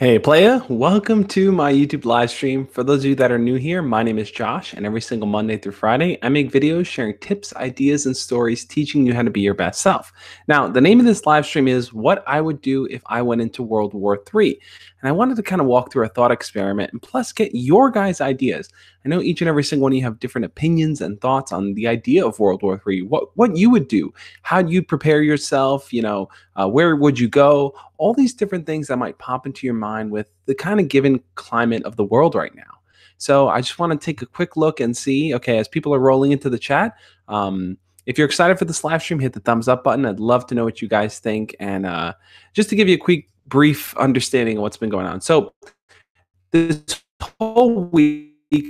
Hey playa, welcome to my YouTube live stream. For those of you that are new here, my name is Josh, and every single Monday through Friday, I make videos sharing tips, ideas, and stories teaching you how to be your best self. Now, the name of this live stream is What I Would Do If I Went into World War III. And I wanted to kind of walk through a thought experiment and plus get your guys' ideas. I know each and every single one of you have different opinions and thoughts on the idea of World War III, what you would do, how you prepare yourself, where would you go? All these different things that might pop into your mind with the kind of given climate of the world right now. So I just want to take a quick look and see, okay, as people are rolling into the chat, if you're excited for this live stream, hit the thumbs up button. I'd love to know what you guys think. And just to give you a quick, brief understanding of what's been going on. So this whole week,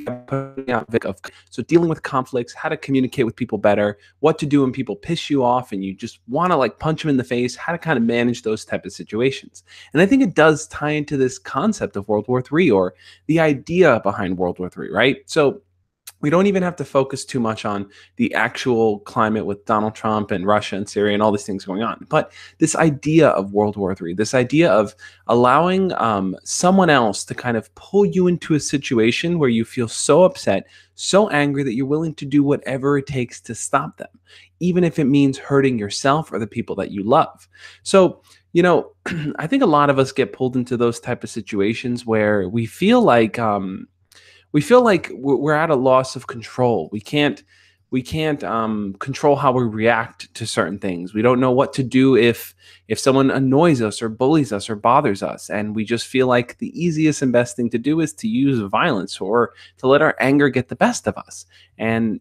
I'm putting out of so dealing with conflicts, how to communicate with people better, what to do when people piss you off and you just want to like punch them in the face, how to kind of manage those type of situations. And I think it does tie into this concept of World War III or the idea behind World War III, right? So we don't even have to focus too much on the actual climate with Donald Trump and Russia and Syria and all these things going on. But this idea of World War III, this idea of allowing someone else to kind of pull you into a situation where you feel so upset, so angry that you're willing to do whatever it takes to stop them, even if it means hurting yourself or the people that you love. So, I think a lot of us get pulled into those type of situations where we feel like we're at a loss of control. We can't control how we react to certain things. We don't know what to do if someone annoys us or bullies us or bothers us, and we just feel like the easiest and best thing to do is to use violence or to let our anger get the best of us. And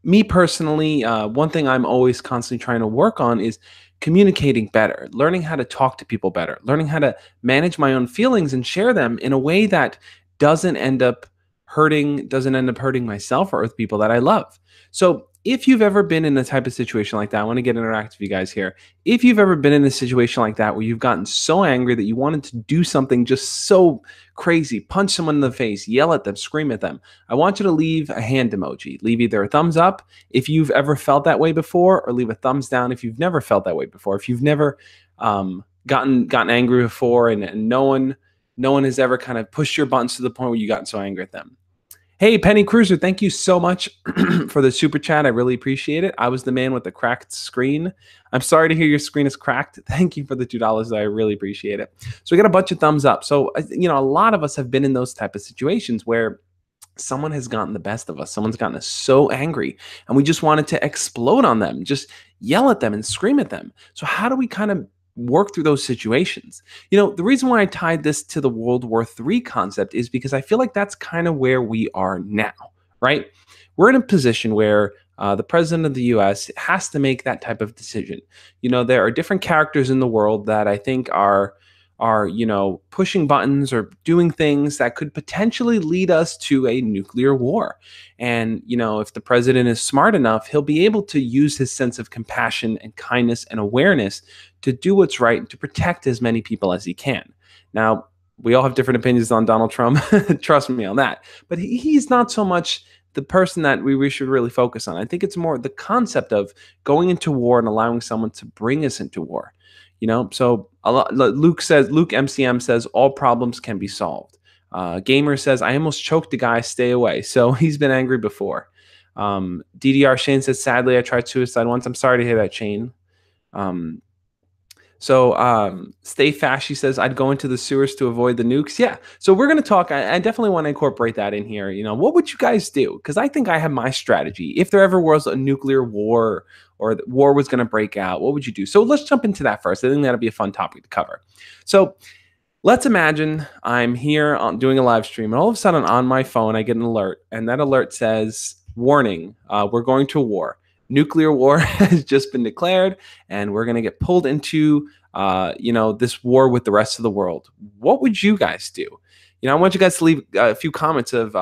me personally, one thing I'm always constantly trying to work on is communicating better, learning how to talk to people better, learning how to manage my own feelings and share them in a way that doesn't end up hurting myself or the people that I love. So if you've ever been in a type of situation like that, I want to get interactive with you guys here. If you've ever been in a situation like that where you've gotten so angry that you wanted to do something just so crazy, punch someone in the face, yell at them, scream at them, I want you to leave a hand emoji. Leave either a thumbs up if you've ever felt that way before, or leave a thumbs down if you've never felt that way before. If you've never gotten angry before and no one has ever kind of pushed your buttons to the point where you gotten so angry at them. Hey, Penny Cruiser, thank you so much for the super chat. I really appreciate it. I was the man with the cracked screen. I'm sorry to hear your screen is cracked. Thank you for the $2. I really appreciate it. So we got a bunch of thumbs up. So, a lot of us have been in those type of situations where someone has gotten the best of us. Someone's gotten us so angry and we just wanted to explode on them, just yell at them and scream at them. So how do we kind of work through those situations? The reason why I tied this to the World War III concept is because I feel like that's kind of where we are now, right? We're in a position where the president of the US has to make that type of decision. There are different characters in the world that I think are pushing buttons or doing things that could potentially lead us to a nuclear war. And if the president is smart enough, he'll be able to use his sense of compassion and kindness and awareness to do what's right and to protect as many people as he can. Now, we all have different opinions on Donald Trump. Trust me on that. But he's not so much the person that we should really focus on. I think it's more the concept of going into war and allowing someone to bring us into war. So Luke MCM says all problems can be solved. Gamer says, I almost choked the guy, stay away. So he's been angry before. DDR Shane says, sadly, I tried suicide once. I'm sorry to hear that, Shane. Stay fast, she says, I'd go into the sewers to avoid the nukes. Yeah. So we're going to talk. I definitely want to incorporate that in here. What would you guys do? Because I think I have my strategy. If there ever was a nuclear war or the war was going to break out, what would you do? So let's jump into that first. I think that'll be a fun topic to cover. So let's imagine I'm here doing a live stream, and all of a sudden on my phone, I get an alert, and that alert says, warning, we're going to war. Nuclear war has just been declared, and we're going to get pulled into, this war with the rest of the world. What would you guys do? I want you guys to leave a few comments of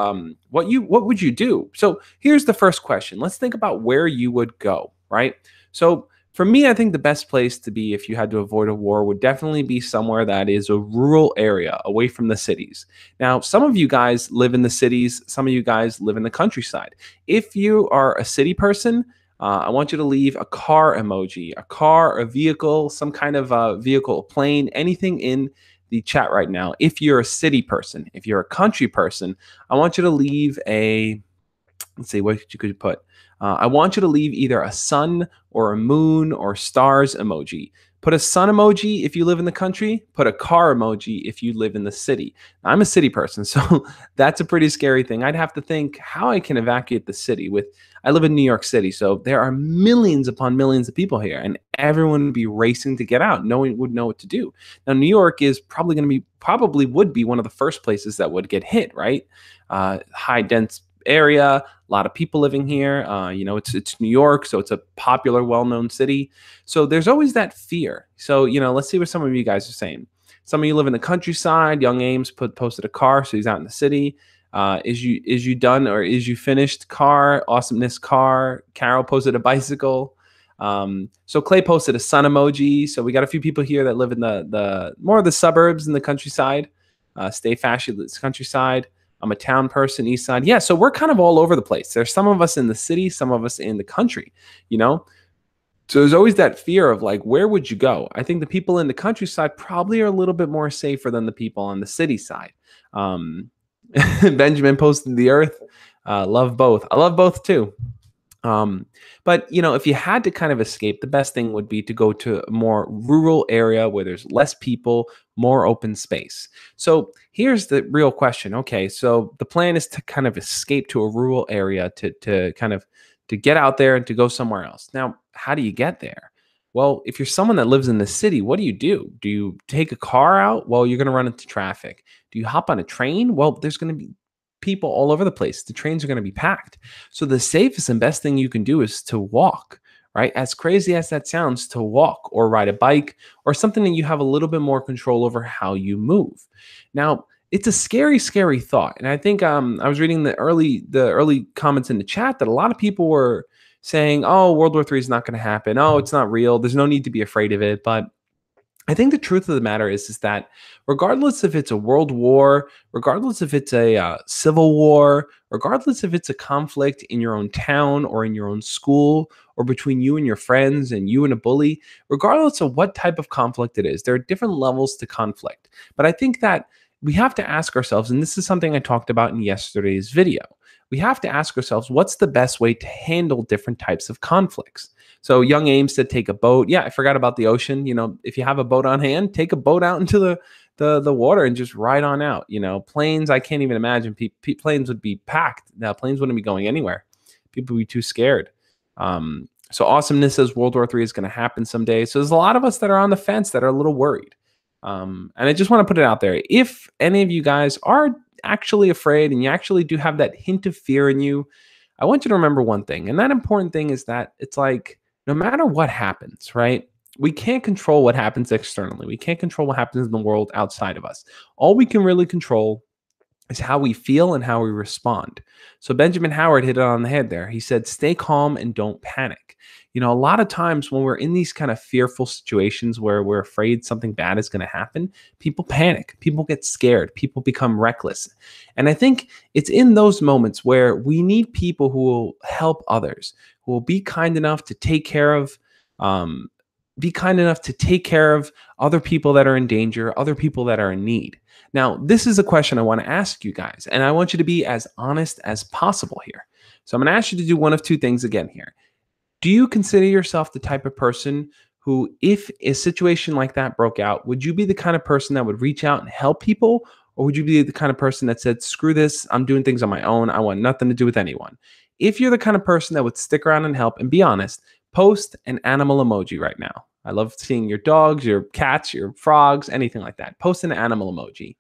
what would you do? So here's the first question. Let's think about where you would go, right? So for me, I think the best place to be if you had to avoid a war would definitely be somewhere that is a rural area away from the cities. Now, some of you guys live in the cities. Some of you guys live in the countryside. If you are a city person, I want you to leave a car emoji, a car, a vehicle, some kind of vehicle, a plane, anything in the chat right now. If you're a city person, if you're a country person, I want you to leave a, let's see, what you could put. I want you to leave either a sun or a moon or stars emoji. Put a sun emoji if you live in the country. Put a car emoji if you live in the city. Now, I'm a city person, so that's a pretty scary thing. I'd have to think how I can evacuate the city. I live in New York City, so there are millions upon millions of people here, and everyone would be racing to get out. No one would know what to do. Now, New York is probably would be one of the first places that would get hit, right? High dense area, a lot of people living here. It's New York, so it's a popular, well-known city. So there's always that fear. So let's see what some of you guys are saying. Some of you live in the countryside. Young Ames posted a car, so he's out in the city. Is you done or is you finished? Car, awesomeness car. Carol posted a bicycle. So Clay posted a sun emoji. So we got a few people here that live in the more of the suburbs in the countryside. Stay fashionable countryside. I'm a town person, east side. Yeah, so we're kind of all over the place. There's some of us in the city, some of us in the country, So there's always that fear of like, where would you go? I think the people in the countryside probably are a little bit more safer than the people on the city side. Benjamin posted the earth. Love both. I love both too. But if you had to kind of escape, the best thing would be to go to a more rural area where there's less people, more open space. So here's the real question. Okay, so the plan is to kind of escape to a rural area to get out there and to go somewhere else. Now, how do you get there? Well, if you're someone that lives in the city, what do you do? Do you take a car out? Well, you're going to run into traffic. Do you hop on a train? Well, there's going to be people all over the place. The trains are going to be packed. So the safest and best thing you can do is to walk, right? As crazy as that sounds, to walk or ride a bike or something that you have a little bit more control over how you move. Now, it's a scary, scary thought. And I think I was reading the early comments in the chat that a lot of people were saying, oh, World War III is not going to happen. Oh, it's not real. There's no need to be afraid of it. But I think the truth of the matter is that regardless if it's a world war, regardless if it's a civil war, regardless if it's a conflict in your own town or in your own school or between you and your friends and you and a bully, regardless of what type of conflict it is, there are different levels to conflict. But I think that we have to ask ourselves, and this is something I talked about in yesterday's video, we have to ask ourselves, what's the best way to handle different types of conflicts? So Young Ames said, take a boat. Yeah, I forgot about the ocean. If you have a boat on hand, take a boat out into the water and just ride on out. Planes, I can't even imagine. Planes would be packed. Now, planes wouldn't be going anywhere. People would be too scared. So Awesomeness says World War III is going to happen someday. So there's a lot of us that are on the fence that are a little worried. And I just want to put it out there. If any of you guys are actually afraid and you actually do have that hint of fear in you, I want you to remember one thing. And that important thing is that it's like, no matter what happens, right? We can't control what happens externally. We can't control what happens in the world outside of us. All we can really control is how we feel and how we respond. So Benjamin Howard hit it on the head there. He said, stay calm and don't panic. A lot of times when we're in these kind of fearful situations where we're afraid something bad is going to happen, people panic, people get scared, people become reckless. And I think it's in those moments where we need people who will help others, who will be kind enough to take care of other people that are in danger, other people that are in need. Now, this is a question I want to ask you guys, and I want you to be as honest as possible here. So I'm going to ask you to do one of two things again here. Do you consider yourself the type of person who, if a situation like that broke out, would you be the kind of person that would reach out and help people? Or would you be the kind of person that said, screw this, I'm doing things on my own, I want nothing to do with anyone? If you're the kind of person that would stick around and help, and be honest, post an animal emoji right now. I love seeing your dogs, your cats, your frogs, anything like that. Post an animal emoji.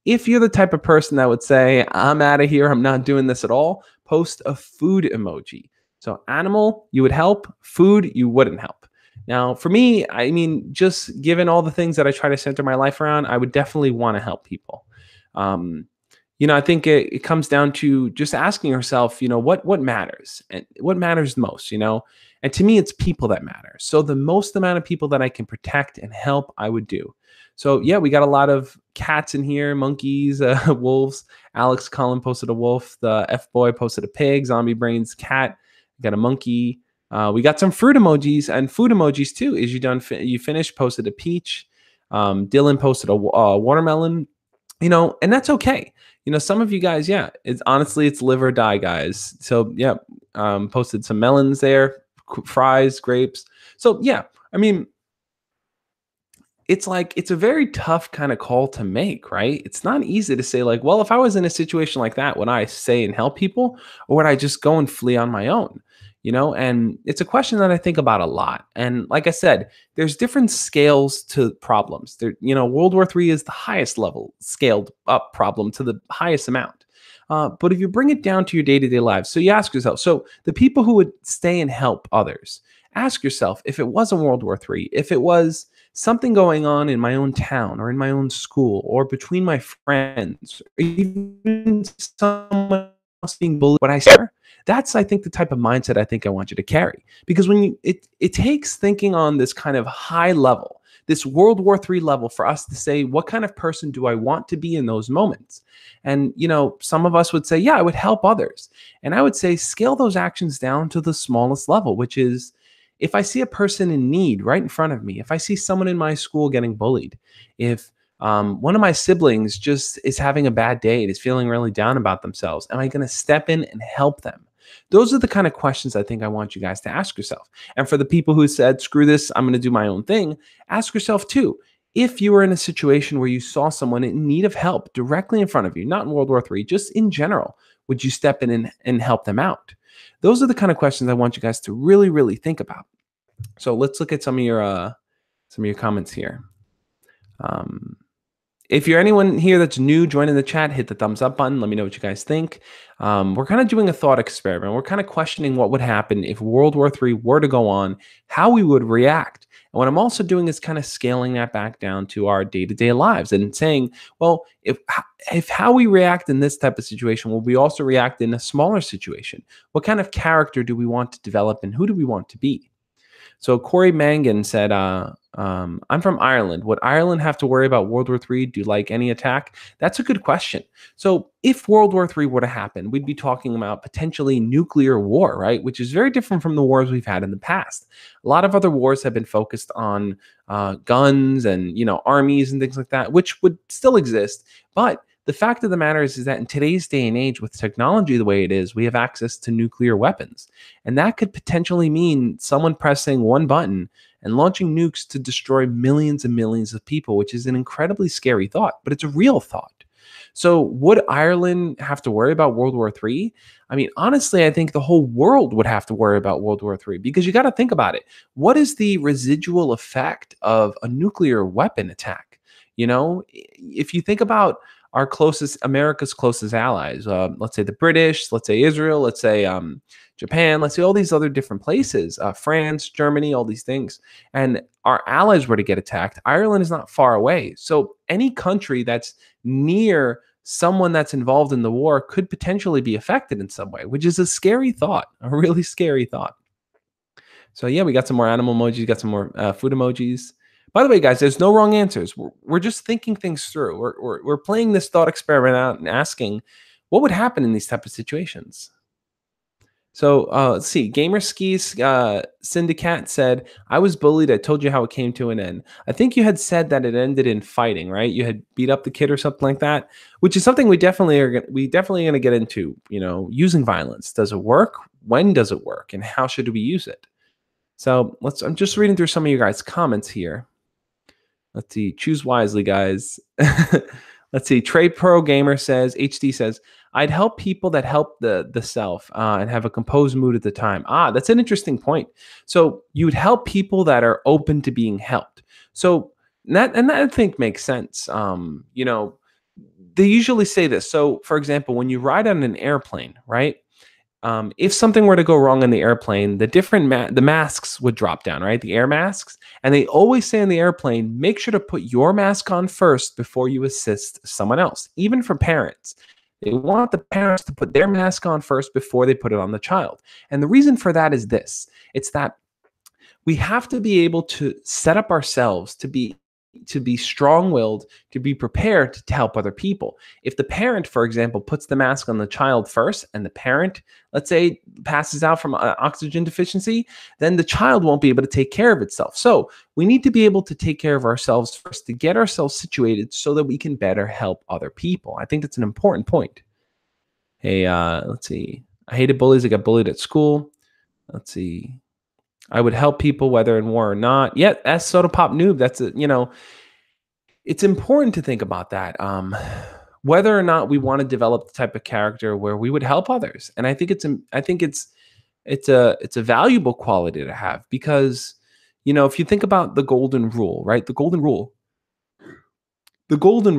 If you're the type of person that would say, I'm out of here, I'm not doing this at all, post a food emoji. So animal, you would help. Food, you wouldn't help. Now, for me, I mean, just given all the things that I try to center my life around, I would definitely want to help people. I think it comes down to just asking yourself, what matters and what matters most, and to me, it's people that matter. So the most amount of people that I can protect and help, I would do. So yeah, we got a lot of cats in here, monkeys, wolves. Alex Cullen posted a wolf. The F-boy posted a pig. Zombie Brains cat. We got a monkey. We got some fruit emojis and food emojis too. Is you done? You finished? Posted a peach. Dylan posted a watermelon, and that's okay. Some of you guys, yeah, it's honestly, it's live or die, guys. So yeah, posted some melons there, fries, grapes. So yeah, I mean, it's like it's a very tough kind of call to make, right? It's not easy to say like, well, if I was in a situation like that, would I stay and help people, or would I just go and flee on my own? And it's a question that I think about a lot. And like I said, there's different scales to problems. World War III is the highest level scaled up problem to the highest amount. But if you bring it down to your day-to-day lives, so you ask yourself, so the people who would stay and help others, ask yourself, if it wasn't World War III, if it was something going on in my own town or in my own school or between my friends, or even someone else being bullied, what I say, that's, I think, the type of mindset I think I want you to carry. Because it takes thinking on this kind of high level, this World War III level, for us to say, what kind of person do I want to be in those moments? And, some of us would say, yeah, I would help others. And I would say, scale those actions down to the smallest level, which is, if I see a person in need right in front of me, if I see someone in my school getting bullied, if one of my siblings just is having a bad day and is feeling really down about themselves, am I going to step in and help them? Those are the kind of questions I think I want you guys to ask yourself. And for the people who said, screw this, I'm going to do my own thing, ask yourself too, if you were in a situation where you saw someone in need of help directly in front of you, not in World War III, just in general, would you step in and help them out? Those are the kind of questions I want you guys to really, really think about. So let's look at some of your comments here. If you're anyone here that's new, join in the chat, hit the thumbs up button. Let me know what you guys think. We're kind of doing a thought experiment. We're kind of questioning what would happen if World War III were to go on, how we would react. And what I'm also doing is kind of scaling that back down to our day-to-day lives and saying, well, if how we react in this type of situation, will we also react in a smaller situation? What kind of character do we want to develop, and who do we want to be? So Corey Mangan said, I'm from Ireland. Would Ireland have to worry about World War III? Do you like any attack? That's a good question. So if World War III were to happen, we'd be talking about potentially nuclear war, right? Which is very different from the wars we've had in the past. A lot of other wars have been focused on guns and, armies and things like that, which would still exist. But the fact of the matter is that in today's day and age, with technology the way it is, we have access to nuclear weapons. And that could potentially mean someone pressing one button and launching nukes to destroy millions and millions of people, which is an incredibly scary thought, but it's a real thought. So would Ireland have to worry about World War III? I mean, honestly, I think the whole world would have to worry about World War III, because you got to think about it. What is the residual effect of a nuclear weapon attack? If you think about America's closest allies, let's say the British, let's say Israel, let's say Japan, let's say all these other different places, France, Germany, all these things, and our allies were to get attacked, Ireland is not far away. So any country that's near someone that's involved in the war could potentially be affected in some way, which is a scary thought, a really scary thought. So yeah, we got some more animal emojis, got some more food emojis. By the way, guys, there's no wrong answers. We're just thinking things through. We're playing this thought experiment out and asking, what would happen in these type of situations? So let's see. Gamer Skis Syndicate said, I was bullied. I told you how it came to an end. I think you had said that it ended in fighting, right? You had beat up the kid or something like that, which is something we definitely going to get into, using violence. Does it work? When does it work? And how should we use it? So I'm just reading through some of you guys' comments here. Let's see. Choose wisely, guys. Let's see. Trey Pro Gamer says, HD says, I'd help people that help the self and have a composed mood at the time. That's an interesting point. So you'd help people that are open to being helped. So that I think makes sense. They usually say this. So for example, when you ride on an airplane, right? If something were to go wrong in the airplane, the masks would drop down, right? The air masks. And they always say in the airplane, make sure to put your mask on first before you assist someone else, even for parents. They want the parents to put their mask on first before they put it on the child. And the reason for that is this. It's that we have to be able to set up ourselves to be to be strong-willed, to be prepared to help other people. If the parent, for example, puts the mask on the child first and the parent, let's say, passes out from oxygen deficiency, then the child won't be able to take care of itself. So we need to be able to take care of ourselves first to get ourselves situated so that we can better help other people. I think that's an important point. Hey, let's see. I hated bullies. I got bullied at school. Let's see. I would help people whether in war or not. Yeah, that's Soda Pop Noob. That's it's important to think about that. Whether or not we want to develop the type of character where we would help others, and I think it's a valuable quality to have because if you think about the golden rule, right? The golden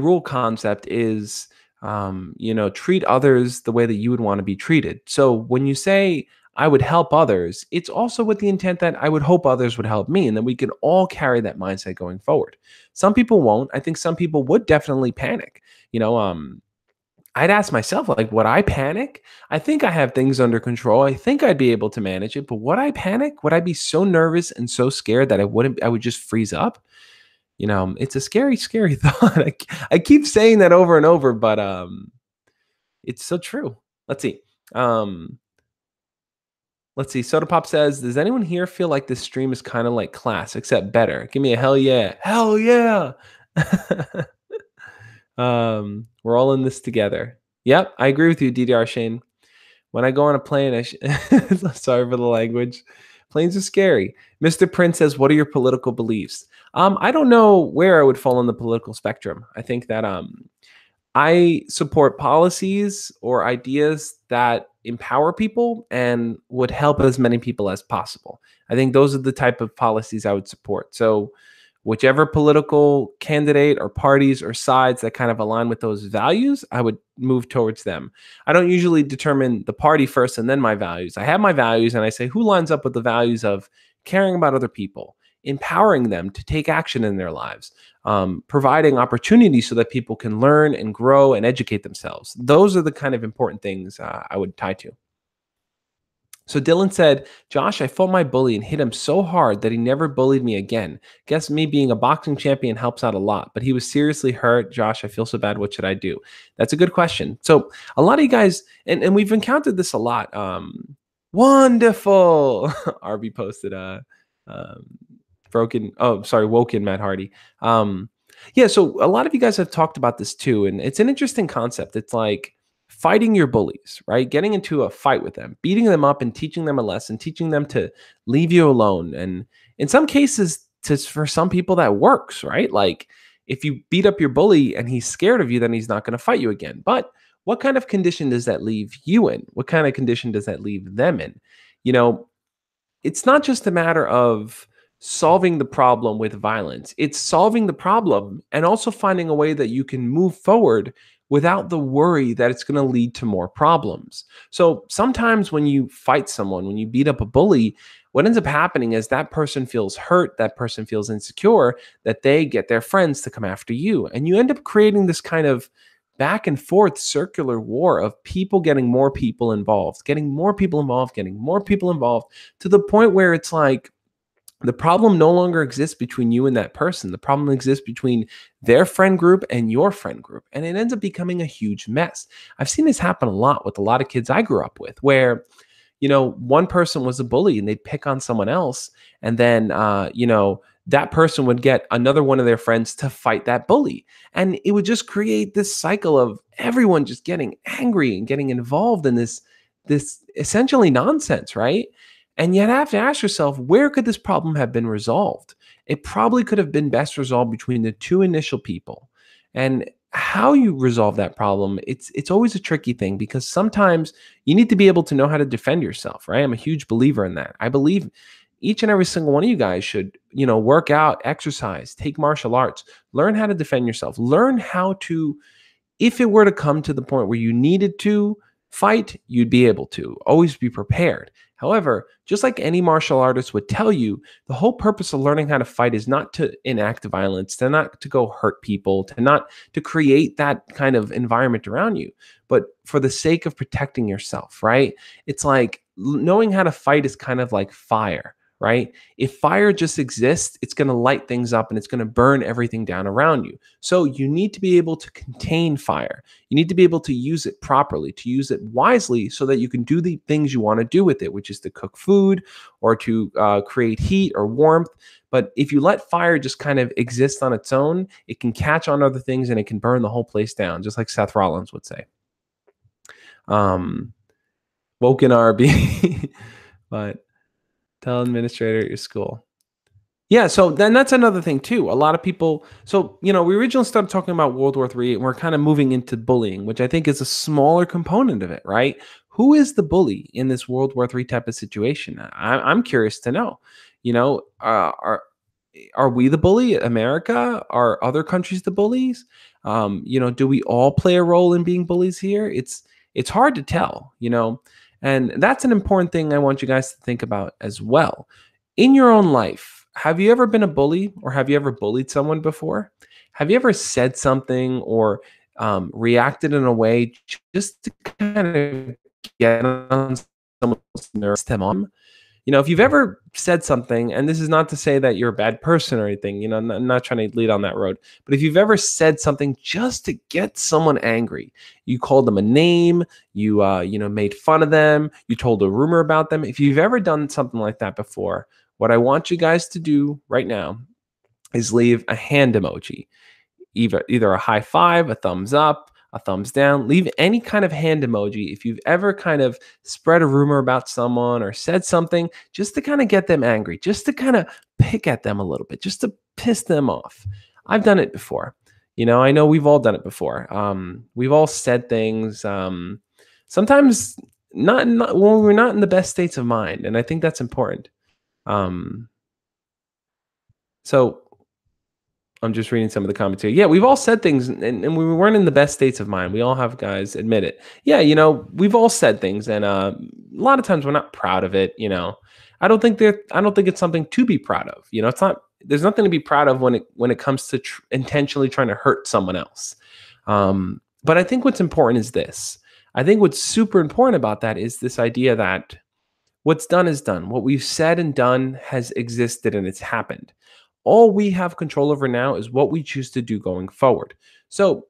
rule concept is treat others the way that you would want to be treated. So when you say I would help others, it's also with the intent that I would hope others would help me and that we can all carry that mindset going forward. Some people won't. I think some people would definitely panic. I'd ask myself, like, would I panic? I think I have things under control. I think I'd be able to manage it, but would I panic? Would I be so nervous and so scared that I would just freeze up? It's a scary, scary thought. I keep saying that over and over, but it's so true. Let's see. Soda Pop says, does anyone here feel like this stream is kind of like class, except better? Give me a hell yeah. Hell yeah. We're all in this together. Yep, I agree with you, DDR Shane. When I go on a plane, sorry for the language. Planes are scary. Mr. Prince says, what are your political beliefs? I don't know where I would fall on the political spectrum. I think that I support policies or ideas that empower people and would help as many people as possible. I think those are the type of policies I would support. So whichever political candidate or parties or sides that kind of align with those values, I would move towards them. I don't usually determine the party first and then my values. I have my values and I say, who lines up with the values of caring about other people, empowering them to take action in their lives, providing opportunities so that people can learn and grow and educate themselves. Those are the kind of important things I would tie to. So Dylan said, Josh, I fought my bully and hit him so hard that he never bullied me again. Guess me being a boxing champion helps out a lot, but he was seriously hurt. Josh, I feel so bad. What should I do? That's a good question. So a lot of you guys, and we've encountered this a lot. Wonderful. RB posted Woken Matt Hardy. Yeah, so a lot of you guys have talked about this too, and it's an interesting concept. It's like fighting your bullies, right? Getting into a fight with them, beating them up and teaching them a lesson, teaching them to leave you alone. And in some cases, for some people that works, right? Like if you beat up your bully and he's scared of you, then he's not going to fight you again. But what kind of condition does that leave you in? What kind of condition does that leave them in? It's not just a matter of solving the problem with violence. It's solving the problem and also finding a way that you can move forward without the worry that it's going to lead to more problems. So sometimes when you fight someone, when you beat up a bully, what ends up happening is that person feels hurt, that person feels insecure, that they get their friends to come after you. And you end up creating this kind of back and forth circular war of people getting more people involved, getting more people involved, getting more people involved, to the point where it's like, the problem no longer exists between you and that person. The problem exists between their friend group and your friend group. And it ends up becoming a huge mess. I've seen this happen a lot with a lot of kids I grew up with where, one person was a bully and they'd pick on someone else. And then, that person would get another one of their friends to fight that bully. And it would just create this cycle of everyone just getting angry and getting involved in this essentially nonsense, right? And yet I have to ask yourself, where could this problem have been resolved? It probably could have been best resolved between the two initial people. And how you resolve that problem, it's always a tricky thing because sometimes you need to be able to know how to defend yourself, right? I'm a huge believer in that. I believe each and every single one of you guys should, work out, exercise, take martial arts, learn how to defend yourself, learn how to, if it were to come to the point where you needed to fight, you'd be able to always be prepared. However, just like any martial artist would tell you, the whole purpose of learning how to fight is not to enact violence, to not to go hurt people, to create that kind of environment around you, but for the sake of protecting yourself, right? It's like knowing how to fight is kind of like fire, right? If fire just exists, it's going to light things up and it's going to burn everything down around you. So you need to be able to contain fire. You need to be able to use it properly, to use it wisely so that you can do the things you want to do with it, which is to cook food or to create heat or warmth. But if you let fire just kind of exist on its own, it can catch on other things and it can burn the whole place down, just like Seth Rollins would say. Um, Woken RB, but tell administrator at your school. Yeah, so then that's another thing too. A lot of people, so we originally started talking about World War III, and we're kind of moving into bullying, which I think is a smaller component of it, right? Who is the bully in this World War III type of situation? I'm curious to know. Are we the bully? America? Are other countries the bullies? Do we all play a role in being bullies here? It's hard to tell, and that's an important thing I want you guys to think about as well. In your own life, have you ever been a bully or have you ever bullied someone before? Have you ever said something or reacted in a way just to kind of get on someone's nerves, them on? If you've ever said something, and this is not to say that you're a bad person or anything, I'm not trying to lead on that road, but if you've ever said something just to get someone angry, you called them a name, you made fun of them, you told a rumor about them. If you've ever done something like that before, what I want you guys to do right now is leave a hand emoji, either a high five, a thumbs up, a thumbs down. Leave any kind of hand emoji if you've ever kind of spread a rumor about someone or said something just to kind of get them angry, just to kind of pick at them a little bit, just to piss them off. I've done it before. I know we've all done it before. We've all said things. Sometimes not when we're not in the best states of mind, and I think that's important. So I'm just reading some of the comments here. Yeah, we've all said things and we weren't in the best states of mind. We all have, guys, admit it. Yeah, we've all said things and a lot of times we're not proud of it, I don't think it's something to be proud of. It's not, there's nothing to be proud of when it comes to intentionally trying to hurt someone else. But I think what's important is this. I think what's super important about that is this idea that what's done is done. What we've said and done has existed and it's happened. All we have control over now is what we choose to do going forward. So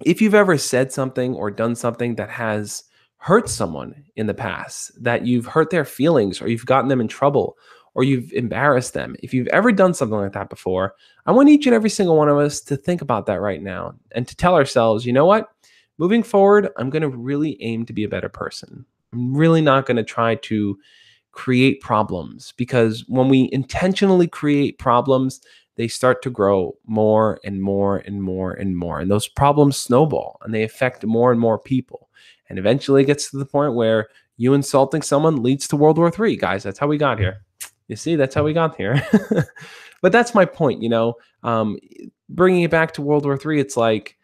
if you've ever said something or done something that has hurt someone in the past, that you've hurt their feelings or you've gotten them in trouble or you've embarrassed them, if you've ever done something like that before, I want each and every single one of us to think about that right now and to tell ourselves, you know what? Moving forward, I'm going to really aim to be a better person. I'm really not going to try to create problems, because when we intentionally create problems, they start to grow more and more and more and more. And those problems snowball and they affect more and more people. And eventually it gets to the point where you insulting someone leads to World War III. Guys, that's how we got here. You see, that's how we got here. But that's my point, bringing it back to World War III, it's like,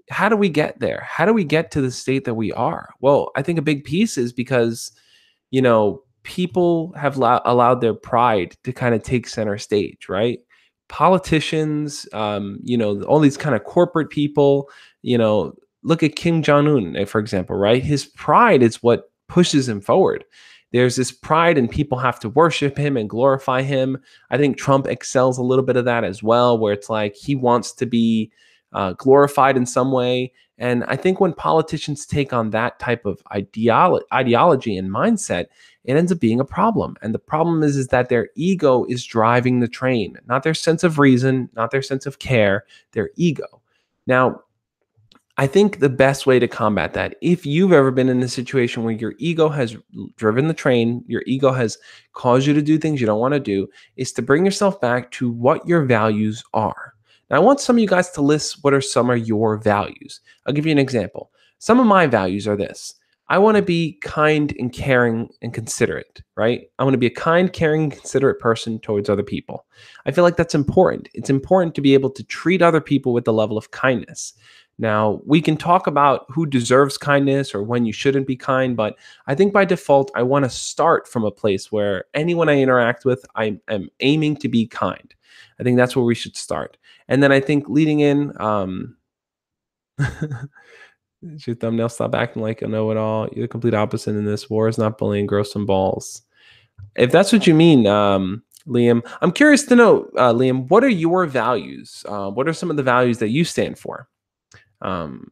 how do we get there? How do we get to the state that we are? Well, I think a big piece is because, people have allowed their pride to kind of take center stage, right? Politicians, all these kind of corporate people, look at Kim Jong-un, for example, right? His pride is what pushes him forward. There's this pride and people have to worship him and glorify him. I think Trump excels a little bit of that as well, where it's like he wants to be glorified in some way. And I think when politicians take on that type of ideology and mindset, it ends up being a problem. And the problem is that their ego is driving the train, not their sense of reason, not their sense of care, their ego. Now, I think the best way to combat that, if you've ever been in a situation where your ego has driven the train, your ego has caused you to do things you don't want to do, is to bring yourself back to what your values are. Now, I want some of you guys to list what are some of your values. I'll give you an example. Some of my values are this. I want to be kind and caring and considerate, right? I want to be a kind, caring, considerate person towards other people. I feel like that's important. It's important to be able to treat other people with the level of kindness. Now, we can talk about who deserves kindness or when you shouldn't be kind, but I think by default, I want to start from a place where anyone I interact with, I am aiming to be kind. I think that's where we should start. And then I think leading in, your thumbnail, stop acting like a know-it-all. You're the complete opposite in this. War is not bullying, grow some balls. If that's what you mean, Liam, I'm curious to know, Liam, what are your values? What are some of the values that you stand for? Um,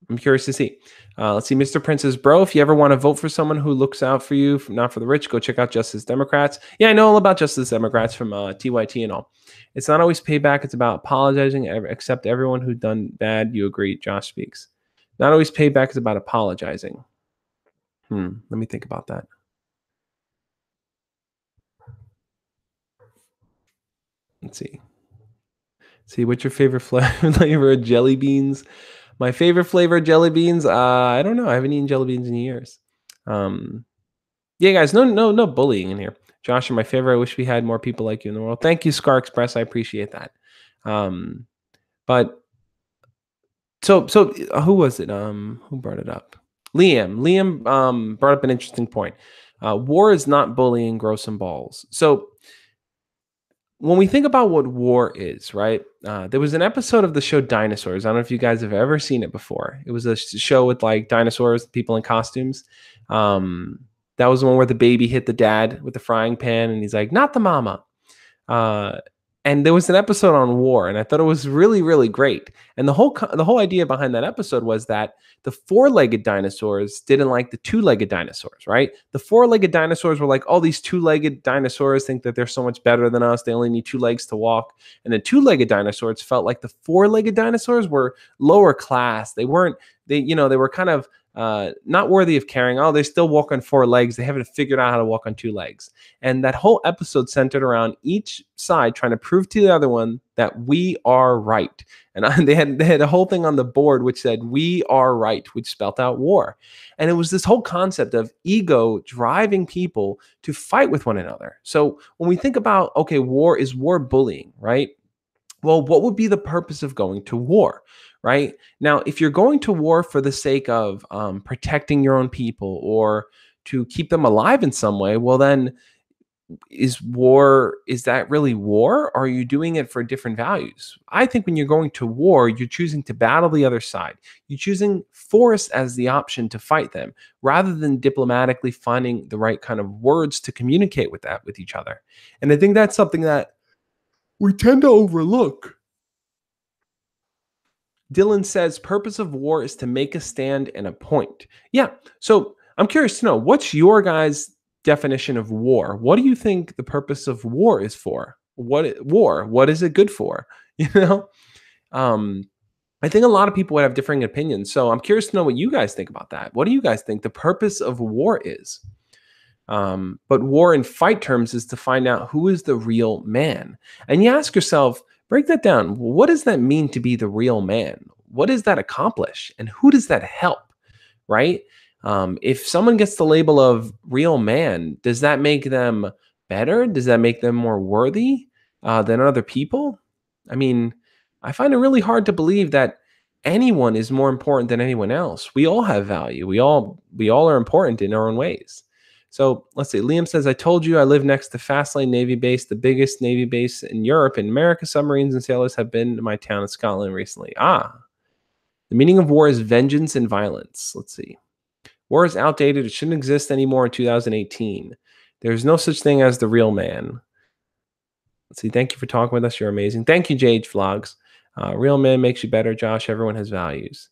I'm curious to see. Let's see, Mr. Prince says, bro, if you ever want to vote for someone who looks out for you, not for the rich, go check out Justice Democrats. Yeah, I know all about Justice Democrats from TYT and all. It's not always payback. It's about apologizing, accept everyone who's done bad. You agree, Josh speaks. Not always payback. It's about apologizing. Let me think about that. Let's see. See, what's your favorite flavor of jelly beans? My favorite flavor of jelly beans? I don't know. I haven't eaten jelly beans in years. Um, yeah, guys, no bullying in here. Josh, you're my favorite. I wish we had more people like you in the world. Thank you, Scar Express. I appreciate that. Um, but so who was it? Who brought it up? Liam. Liam brought up an interesting point. War is not bullying, grow some balls. So when we think about what war is, right? There was an episode of the show Dinosaurs. I don't know if you guys have ever seen it before. It was a show with like dinosaurs, people in costumes. Um, that was the one where the baby hit the dad with the frying pan, and he's like, "Not the mama." Uh, and there was an episode on war, and I thought it was really, really great. And the whole idea behind that episode was that the four-legged dinosaurs didn't like the two-legged dinosaurs, right? The four-legged dinosaurs were like, "Oh, these two-legged dinosaurs think that they're so much better than us. They only need two legs to walk." And the two-legged dinosaurs felt like the four-legged dinosaurs were lower class. They weren't. They were kind of not worthy of caring. Oh, they still walk on four legs. They haven't figured out how to walk on two legs. And that whole episode centered around each side trying to prove to the other one that we are right. And they had a whole thing on the board which said "we are right," which spelled out war. And it was this whole concept of ego driving people to fight with one another. So when we think about, okay, war bullying, right? Well, what would be the purpose of going to war? Right now, if you're going to war for the sake of protecting your own people or to keep them alive in some way, well, then is that really war, or are you doing it for different values? I think when you're going to war, you're choosing to battle the other side. You're choosing force as the option to fight them rather than diplomatically finding the right kind of words to communicate with each other. And I think that's something that we tend to overlook. Dylan says purpose of war is to make a stand and a point. Yeah. So I'm curious to know, what's your guys' definition of war? What do you think the purpose of war is for? What is it good for? You know? Um, I think a lot of people would have differing opinions. So I'm curious to know what you guys think about that. What do you guys think the purpose of war is? But war in fight terms is to find out who is the real man. And you ask yourself, break that down. What does that mean to be the real man? What does that accomplish? And who does that help? Right? If someone gets the label of real man, does that make them better? Does that make them more worthy than other people? I mean, I find it really hard to believe that anyone is more important than anyone else. We all have value. We all are important in our own ways. So let's see. Liam says, I told you I live next to Fastlane Navy base, the biggest Navy base in Europe. In America, submarines and sailors have been to my town in Scotland recently. The meaning of war is vengeance and violence. Let's see. War is outdated. It shouldn't exist anymore in 2018. There's no such thing as the real man. Let's see. Thank you for talking with us. You're amazing. Thank you, JH Vlogs. Real man makes you better, Josh. Everyone has values.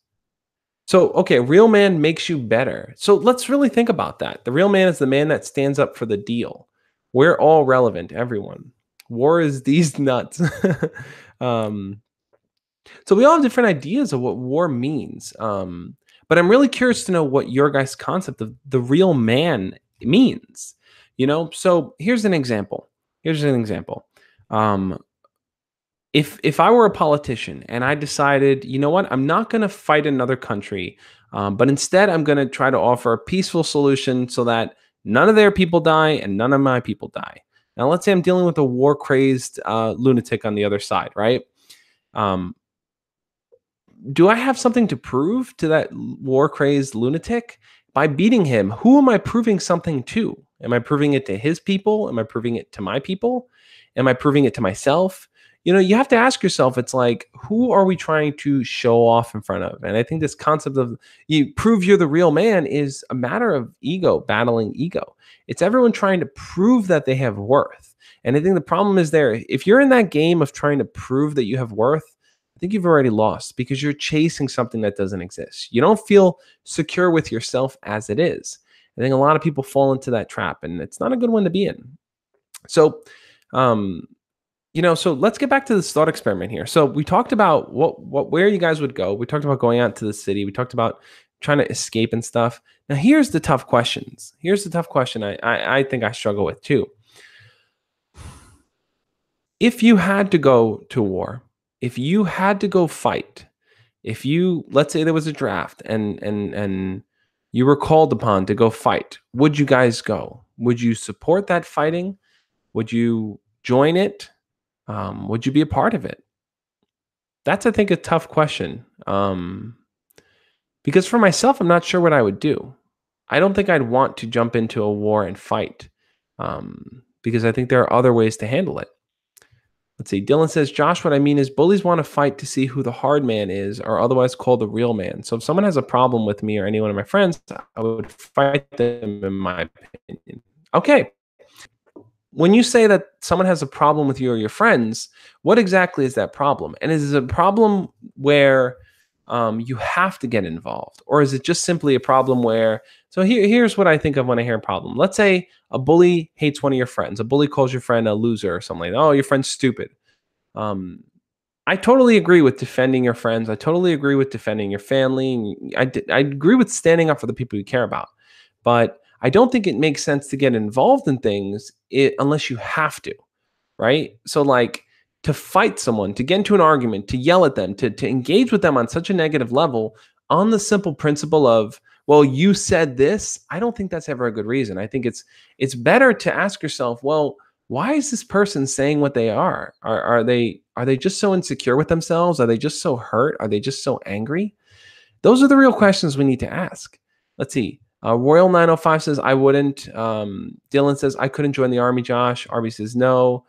So, okay, real man makes you better. So let's really think about that. The real man is the man that stands up for the deal. We're all relevant, everyone. War is these nuts. um, so we all have different ideas of what war means. But I'm really curious to know what your guys' concept of the real man means. So here's an example. Um, if I were a politician and I decided, you know what, I'm not going to fight another country, but instead I'm going to try to offer a peaceful solution so that none of their people die and none of my people die. Now, let's say I'm dealing with a war-crazed lunatic on the other side, right? Do I have something to prove to that war-crazed lunatic? By beating him, who am I proving something to? Am I proving it to his people? Am I proving it to my people? Am I proving it to myself? you have to ask yourself, it's like, who are we trying to show off in front of? And I think this concept of you prove you're the real man is a matter of ego, battling ego. It's everyone trying to prove that they have worth. And I think the problem is there. If you're in that game of trying to prove that you have worth, I think you've already lost because you're chasing something that doesn't exist. You don't feel secure with yourself as it is. I think a lot of people fall into that trap, and it's not a good one to be in. So, um, so let's get back to this thought experiment here. So we talked about where you guys would go. We talked about going out to the city. We talked about trying to escape and stuff. Now here's the tough questions. Here's the tough question I think I struggle with too. If you had to go to war, if you had to go fight, if you, let's say there was a draft and you were called upon to go fight, would you guys go? Would you support that fighting? Would you join it? Would you be a part of it? That's, I think, a tough question. Because for myself, I'm not sure what I would do. I don't think I'd want to jump into a war and fight, because I think there are other ways to handle it. Let's see. Dylan says, Josh, what I mean is bullies want to fight to see who the hard man is, or otherwise called the real man. So if someone has a problem with me or any one of my friends, I would fight them, in my opinion. Okay. When you say that someone has a problem with you or your friends, what exactly is that problem? And is it a problem where you have to get involved? Or is it just simply a problem where, so here's what I think of when I hear a problem. Let's say a bully hates one of your friends. A bully calls your friend a loser or something like that. Oh, your friend's stupid. I totally agree with defending your friends. I totally agree with defending your family. I agree with standing up for the people you care about. But I don't think it makes sense to get involved in things unless you have to, right? So like to fight someone, to get into an argument, to yell at them, to engage with them on such a negative level on the simple principle of, well, you said this, I don't think that's ever a good reason. I think it's better to ask yourself, well, why is this person saying what they are? Are they just so insecure with themselves? Are they just so hurt? Are they just so angry? Those are the real questions we need to ask. Let's see. Royal 905 says, I wouldn't. Dylan says, I couldn't join the army, Josh. Arby says, no.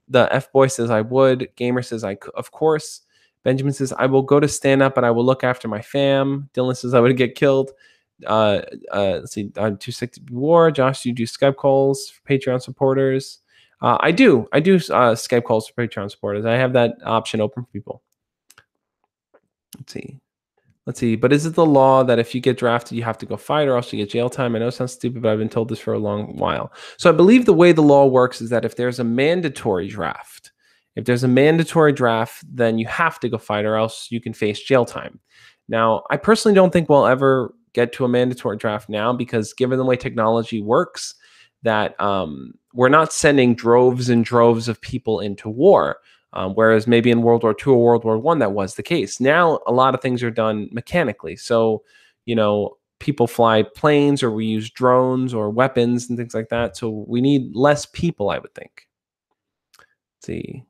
The F-boy says, I would. Gamer says, of course. Benjamin says, I will go to stand up, but I will look after my fam. Dylan says, I would get killed. Let's see. I'm too sick to be war. Josh, do you do Skype calls for Patreon supporters? I do Skype calls for Patreon supporters. I have that option open for people. Let's see. But is it the law that if you get drafted, you have to go fight or else you get jail time? I know it sounds stupid, but I've been told this for a long while. So I believe the way the law works is that if there's a mandatory draft, then you have to go fight or else you can face jail time. Now, I personally don't think we'll ever get to a mandatory draft now because given the way technology works, that we're not sending droves and droves of people into war. Whereas maybe in World War II or World War I, that was the case. Now, a lot of things are done mechanically. So, people fly planes or we use drones or weapons and things like that. So we need less people, I would think. Let's see.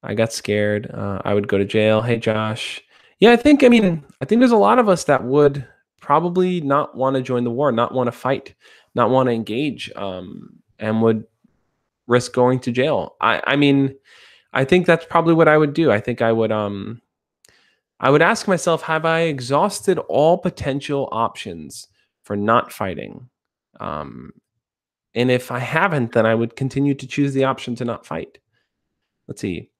I got scared. I would go to jail. Hey, Josh. Yeah, I think there's a lot of us that would probably not want to join the war, not want to fight, not want to engage, and would risk going to jail. I think that's probably what I would do. I think I would ask myself, have I exhausted all potential options for not fighting? And if I haven't, then I would continue to choose the option to not fight. Let's see.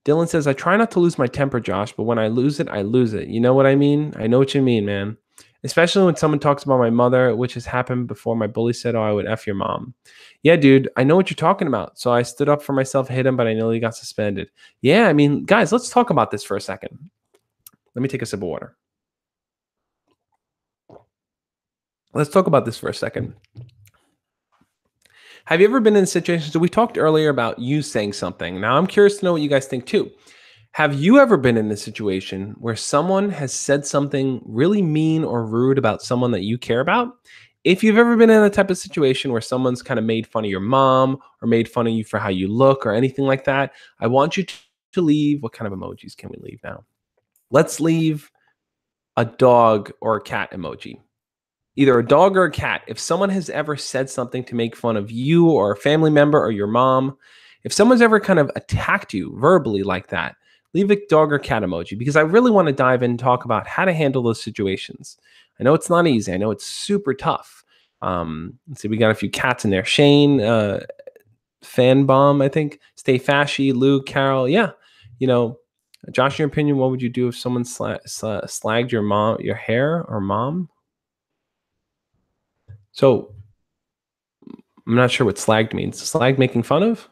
Dylan says, I try not to lose my temper, Josh, but when I lose it, I lose it. You know what I mean? I know what you mean, man. Especially when someone talks about my mother, which has happened before. My bully said, oh, I would F your mom. Yeah, dude, I know what you're talking about. So I stood up for myself, hit him, but I nearly got suspended. Yeah, guys, let's talk about this for a second. Let me take a sip of water. Let's talk about this for a second. Have you ever been in a situation? So we talked earlier about you saying something. Now I'm curious to know what you guys think too. Have you ever been in a situation where someone has said something really mean or rude about someone that you care about? If you've ever been in a type of situation where someone's kind of made fun of your mom or made fun of you for how you look or anything like that, I want you to leave. What kind of emojis can we leave now? Let's leave a dog or a cat emoji. Either a dog or a cat. If someone has ever said something to make fun of you or a family member or your mom, If someone's ever kind of attacked you verbally like that, leave a dog or cat emoji, because I really want to dive in and talk about how to handle those situations. I know it's not easy. I know it's super tough. Let's see, we got a few cats in there. Shane, Fan Bomb, I think. Stay Fashy, Lou, Carol. Yeah. You know, Josh, in your opinion, what would you do if someone slagged your hair or mom? So I'm not sure what slagged means. Slag making fun of?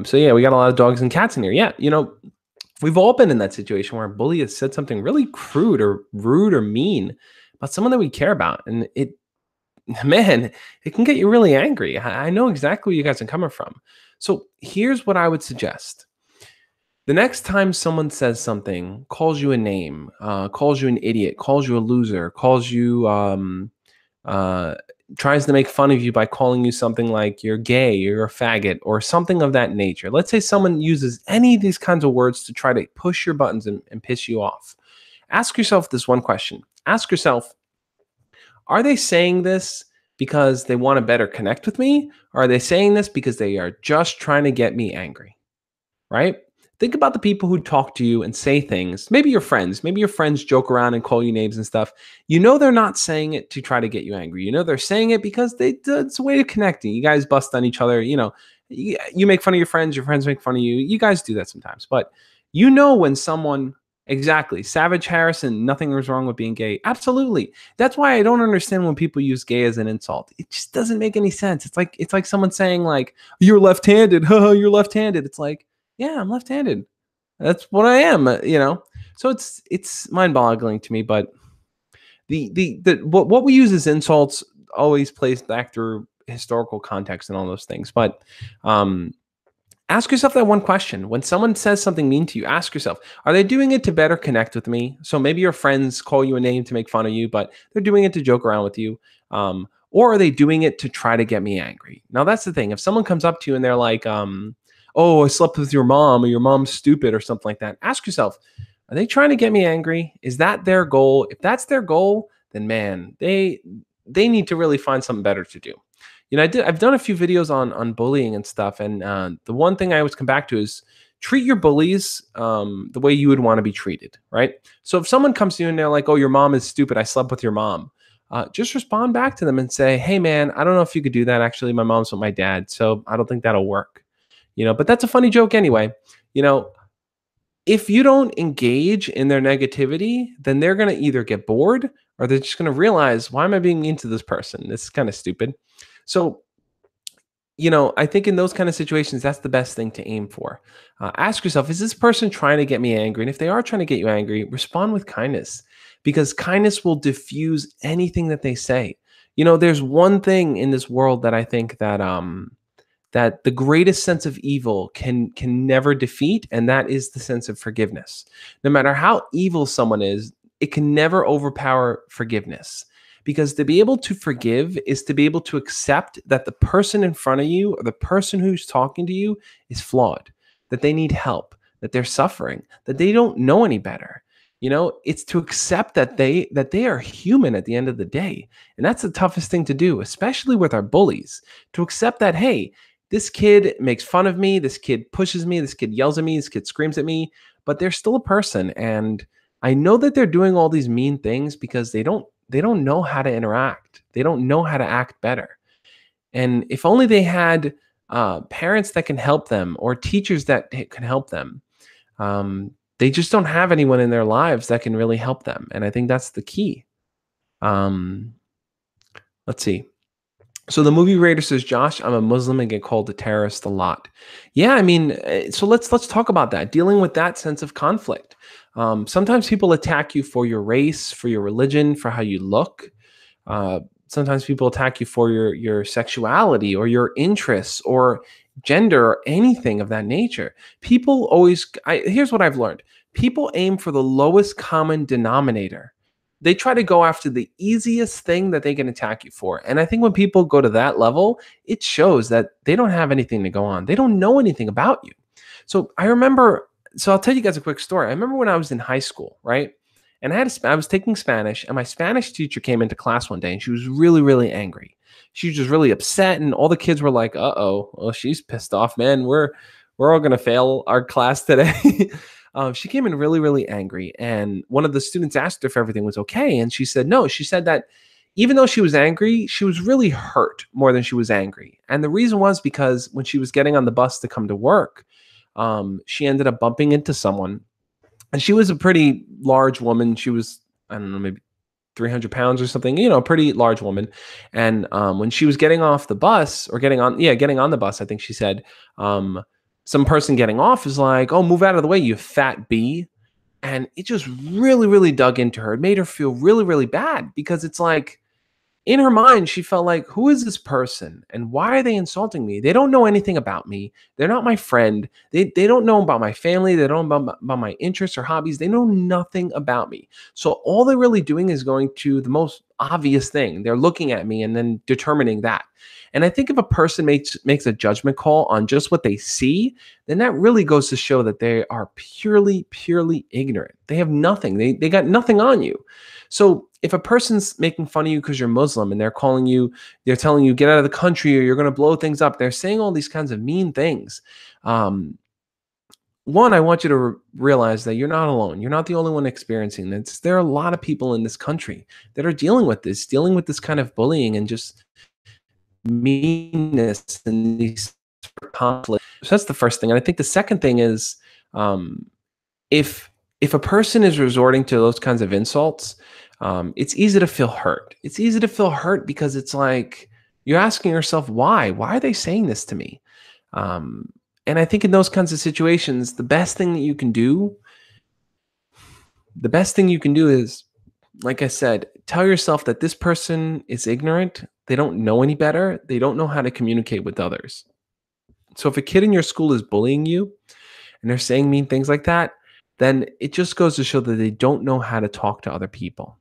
So yeah, we got a lot of dogs and cats in here. Yeah, we've all been in that situation where a bully has said something really crude or rude or mean about someone that we care about, and man, it can get you really angry. I know exactly where you guys are coming from. So here's what I would suggest. The next time someone says something, calls you a name, calls you an idiot, calls you a loser, calls you uh, tries to make fun of you by calling you something like you're gay, you're a faggot, or something of that nature. Let's say someone uses any of these kinds of words to try to push your buttons and piss you off. Ask yourself this one question. Ask yourself, are they saying this because they want to better connect with me? Or are they saying this because they are just trying to get me angry? Right? Think about the people who talk to you and say things. Maybe your friends joke around and call you names and stuff. They're not saying it to try to get you angry. They're saying it because it's a way of connecting. You guys bust on each other. You make fun of your friends make fun of you. You guys do that sometimes. But when someone, exactly, Savage Harrison, nothing was wrong with being gay. Absolutely. That's why I don't understand when people use gay as an insult. It just doesn't make any sense. It's like someone saying like, you're left-handed. You're left-handed. It's like, yeah, I'm left-handed. That's what I am. So it's mind-boggling to me. But what we use as insults always plays back through historical context and all those things. But ask yourself that one question. When someone says something mean to you, ask yourself, are they doing it to better connect with me? So maybe your friends call you a name to make fun of you, but they're doing it to joke around with you. Or are they doing it to try to get me angry? Now, that's the thing. If someone comes up to you and they're like, oh, I slept with your mom, or your mom's stupid, or something like that, ask yourself, are they trying to get me angry? Is that their goal? If that's their goal, then man, they need to really find something better to do. I've done a few videos on bullying and stuff, and the one thing I always come back to is treat your bullies the way you would want to be treated, right? So if someone comes to you and they're like, oh, your mom is stupid, I slept with your mom, just respond back to them and say, hey man, I don't know if you could do that. Actually, my mom's with my dad, so I don't think that'll work. But that's a funny joke anyway. If you don't engage in their negativity, then they're going to either get bored or they're just going to realize, why am I being mean to this person? This is kind of stupid. So, I think in those kind of situations, that's the best thing to aim for. Ask yourself, is this person trying to get me angry? And if they are trying to get you angry, respond with kindness, because kindness will diffuse anything that they say. There's one thing in this world that I think that the greatest sense of evil can never defeat, and that is the sense of forgiveness. No matter how evil someone is, it can never overpower forgiveness. Because to be able to forgive is to be able to accept that the person in front of you or the person who's talking to you is flawed, that they need help, that they're suffering, that they don't know any better. It's to accept that they are human at the end of the day. And that's the toughest thing to do, especially with our bullies, to accept that, hey, this kid makes fun of me, this kid pushes me, this kid yells at me, this kid screams at me, but they're still a person. And I know that they're doing all these mean things because they don't know how to interact. They don't know how to act better. And if only they had parents that can help them or teachers that can help them. They just don't have anyone in their lives that can really help them. And I think that's the key. Let's see. So the movie Raider says, Josh, I'm a Muslim and get called a terrorist a lot. Yeah, I mean, so let's talk about that, dealing with that sense of conflict. Sometimes people attack you for your race, for your religion, for how you look. Sometimes people attack you for your sexuality or your interests or gender or anything of that nature. People always, here's what I've learned. People aim for the lowest common denominator. They try to go after the easiest thing that they can attack you for. And I think when people go to that level, it shows that they don't have anything to go on. They don't know anything about you. So I'll tell you guys a quick story. I remember when I was in high school, right? And I was taking Spanish, and my Spanish teacher came into class one day, and she was really, really angry. she was just really upset, and all the kids were like, "Uh-oh, well, she's pissed off, man. We're all gonna fail our class today." She came in really, really angry, and one of the students asked her if everything was okay, and she said no. She said that even though she was angry, she was really hurt more than she was angry, and the reason was because when she was getting on the bus to come to work, she ended up bumping into someone, and she was a pretty large woman. She was, I don't know, maybe 300 pounds or something, a pretty large woman. And when she was getting off the bus or getting on the bus, I think she said, some person getting off is like, "Oh, move out of the way, you fat bee." And it just really, really dug into her. It made her feel really, really bad because it's like, in her mind, she felt like, who is this person and why are they insulting me? They don't know anything about me. They're not my friend. They don't know about my family. They don't know about my interests or hobbies. They know nothing about me. So all they're really doing is going to the most obvious thing. They're looking at me and then determining that. And I think if a person makes a judgment call on just what they see, then that really goes to show that they are purely, purely ignorant. They have nothing. They got nothing on you. So if a person's making fun of you because you're Muslim and they're telling you get out of the country or you're going to blow things up, they're saying all these kinds of mean things. One, I want you to realize that you're not alone. You're not the only one experiencing this. There are a lot of people in this country that are dealing with this kind of bullying and just meanness and these conflicts. So that's the first thing. And I think the second thing is, if a person is resorting to those kinds of insults, it's easy to feel hurt. It's easy to feel hurt because it's like you're asking yourself, why? Why are they saying this to me? And I think in those kinds of situations, the best thing you can do is, like I said, tell yourself that this person is ignorant. They don't know any better. They don't know how to communicate with others. So if a kid in your school is bullying you and they're saying mean things like that, then it just goes to show that they don't know how to talk to other people.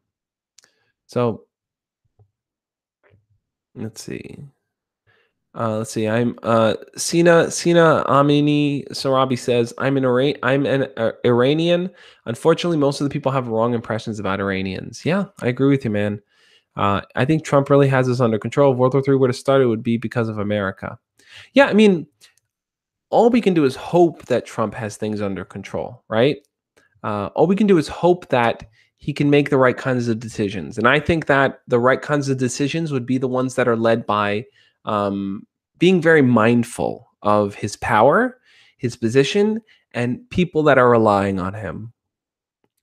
So let's see. I'm Sina Amini Sarabi says, I'm an Iranian. Unfortunately, most of the people have wrong impressions about Iranians. Yeah, I agree with you, man. I think Trump really has us under control. If World War III would have started, it would be because of America. Yeah, I mean, all we can do is hope that Trump has things under control, right? All we can do is hope that he can make the right kinds of decisions. And I think that the right kinds of decisions would be the ones that are led by being very mindful of his power, his position, and people that are relying on him.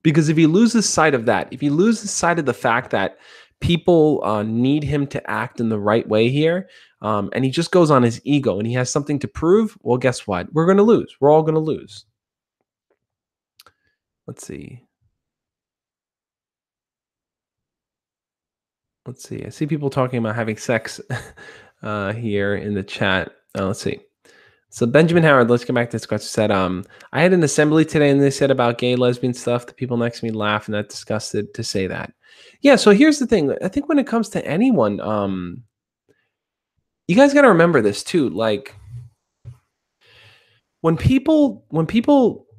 Because if he loses sight of that, if he loses sight of the fact that people need him to act in the right way here, and he just goes on his ego and he has something to prove, well, guess what? We're going to lose. We're all going to lose. Let's see. I see people talking about having sex here in the chat. Let's see. So Benjamin Howard, let's get back to this question. Said, I had an assembly today and they said about gay, lesbian stuff. The people next to me laughed and that disgusted to say that. Yeah, so here's the thing. I think when it comes to anyone, you guys got to remember this too. Like when people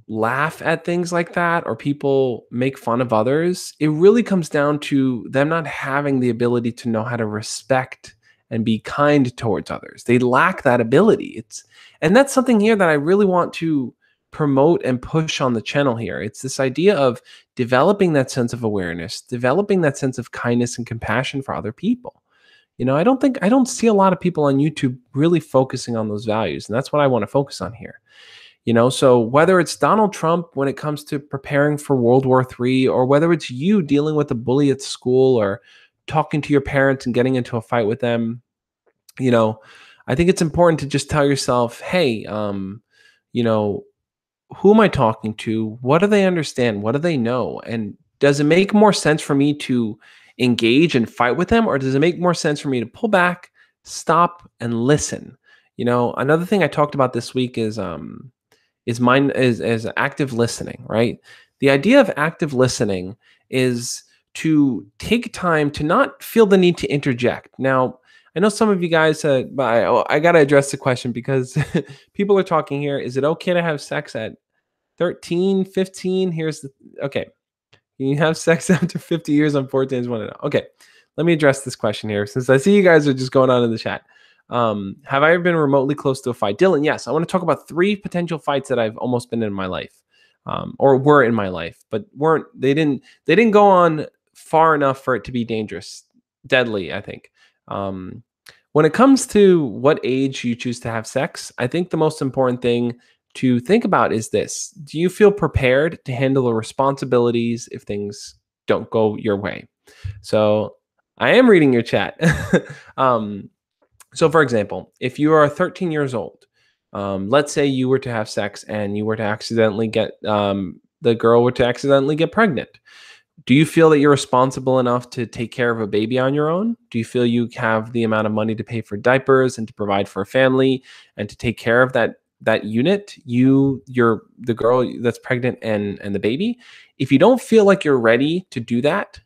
laugh at things like that or people make fun of others, it really comes down to them not having the ability to know how to respect and be kind towards others. They lack that ability. And that's something here that I really want to promote and push on the channel here. It's this idea of developing that sense of awareness, developing that sense of kindness and compassion for other people. I don't see a lot of people on YouTube really focusing on those values. And that's what I want to focus on here. So whether it's Donald Trump when it comes to preparing for World War III, or whether it's you dealing with a bully at school or talking to your parents and getting into a fight with them, I think it's important to just tell yourself, hey, who am I talking to? What do they understand? What do they know? And does it make more sense for me to engage and fight with them? Or does it make more sense for me to pull back, stop, and listen? Another thing I talked about this week is active listening, right? The idea of active listening is to take time to not feel the need to interject. Now, I know some of you guys, but I got to address the question because people are talking here. Is it okay to have sex at 13, 15? Okay. Can you have sex after 50 years on 14? Okay. let me address this question here since I see you guys are just going on in the chat. Have I ever been remotely close to a fight? Dylan, yes. I want to talk about 3 potential fights that I've almost been in my life, or were in my life, but they didn't go on far enough for it to be dangerous, deadly, I think. When it comes to what age you choose to have sex, I think the most important thing to think about is this. Do you feel prepared to handle the responsibilities if things don't go your way? So I am reading your chat. So for example, if you are 13 years old, let's say you were to have sex and you were to accidentally get, the girl were to accidentally get pregnant. Do you feel that you're responsible enough to take care of a baby on your own? Do you feel you have the amount of money to pay for diapers and to provide for a family and to take care of that unit, you're the girl that's pregnant and the baby? If you don't feel like you're ready to do that,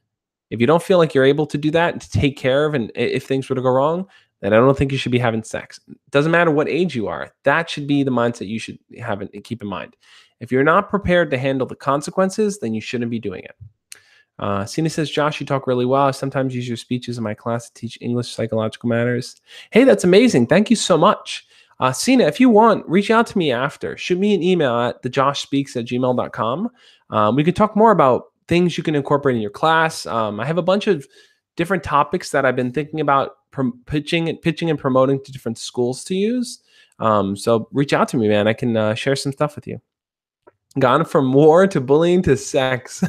if you don't feel like you're able to do that and to take care of, and if things were to go wrong, then I don't think you should be having sex. It doesn't matter what age you are. That should be the mindset you should have and keep in mind. If you're not prepared to handle the consequences, then you shouldn't be doing it. Sina says, Josh, you talk really well. I sometimes use your speeches in my class to teach English psychological matters. Hey, that's amazing. Thank you so much. Sina, if you want, reach out to me after. Shoot me an email at thejoshspeaks@gmail.com. We could talk more about things you can incorporate in your class. I have a bunch of different topics that I've been thinking about pitching and promoting to different schools to use. So reach out to me, man. I can share some stuff with you. Gone from war to bullying to sex.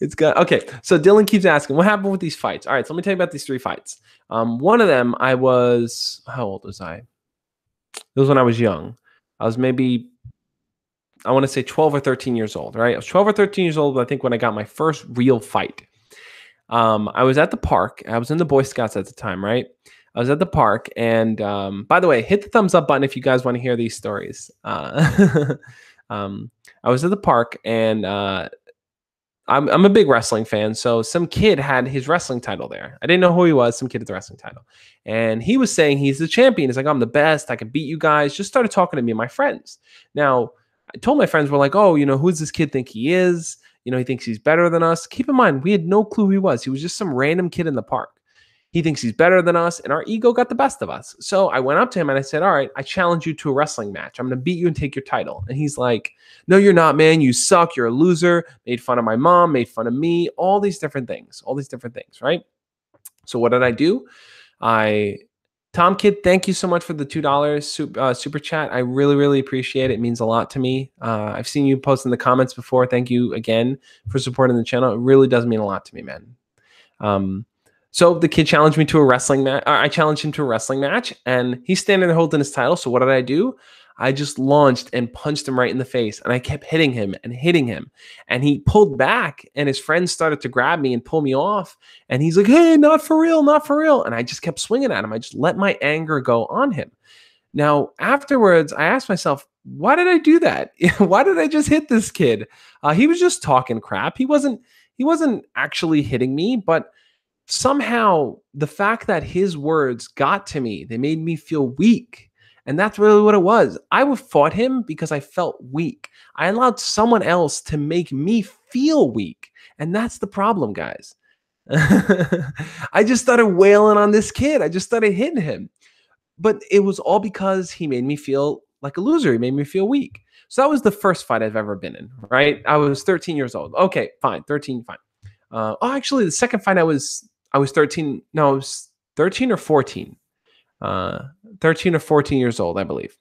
It's got okay. So Dylan keeps asking, what happened with these fights? All right, so let me tell you about these 3 fights. One of them, how old was I? It was when I was young. I was maybe, I want to say 12 or 13 years old, right? I was 12 or 13 years old, I think, when I got my first real fight. I was at the park. I was in the Boy Scouts at the time, right? I was at the park, and by the way, hit the thumbs up button if you guys want to hear these stories. I was at the park, and I'm a big wrestling fan, so some kid had his wrestling title there. I didn't know who he was. Some kid had the wrestling title, and he was saying he's the champion. He's like, I'm the best. I can beat you guys. Just started talking to me and my friends. Now, I told my friends, we're like, oh, who does this kid think he is? He thinks he's better than us. Keep in mind, we had no clue who he was. He was just some random kid in the park. He thinks he's better than us, and our ego got the best of us. So I went up to him and I said, all right, I challenge you to a wrestling match. I'm going to beat you and take your title. And he's like, no, you're not, man. You suck. You're a loser. Made fun of my mom, made fun of me, all these different things, right? So what did I do? Tom Kid, thank you so much for the $2 super chat. I really, really appreciate it. It means a lot to me. I've seen you post in the comments before. Thank you again for supporting the channel. It really does mean a lot to me, man. So the kid challenged me to a wrestling match. I challenged him to a wrestling match, and he's standing there holding his title. So what did I do? I just launched and punched him right in the face, and I kept hitting him, and he pulled back, and his friends started to grab me and pull me off, and he's like, hey, not for real, not for real. And I just kept swinging at him. I just let my anger go on him. Now, afterwards, I asked myself, why did I do that? Why did I just hit this kid? He was just talking crap. He wasn't actually hitting me, but somehow the fact that his words got to me, they made me feel weak. And that's really what it was. I would fought him because I felt weak. I allowed someone else to make me feel weak. And that's the problem, guys. I just started wailing on this kid. I just started hitting him. But it was all because he made me feel like a loser. He made me feel weak. So that was the first fight I've ever been in, right? I was 13 years old. Okay, fine. 13, fine. Actually, the second fight I was 13. No, I was 13 or 14. 13 or 14 years old, I believe.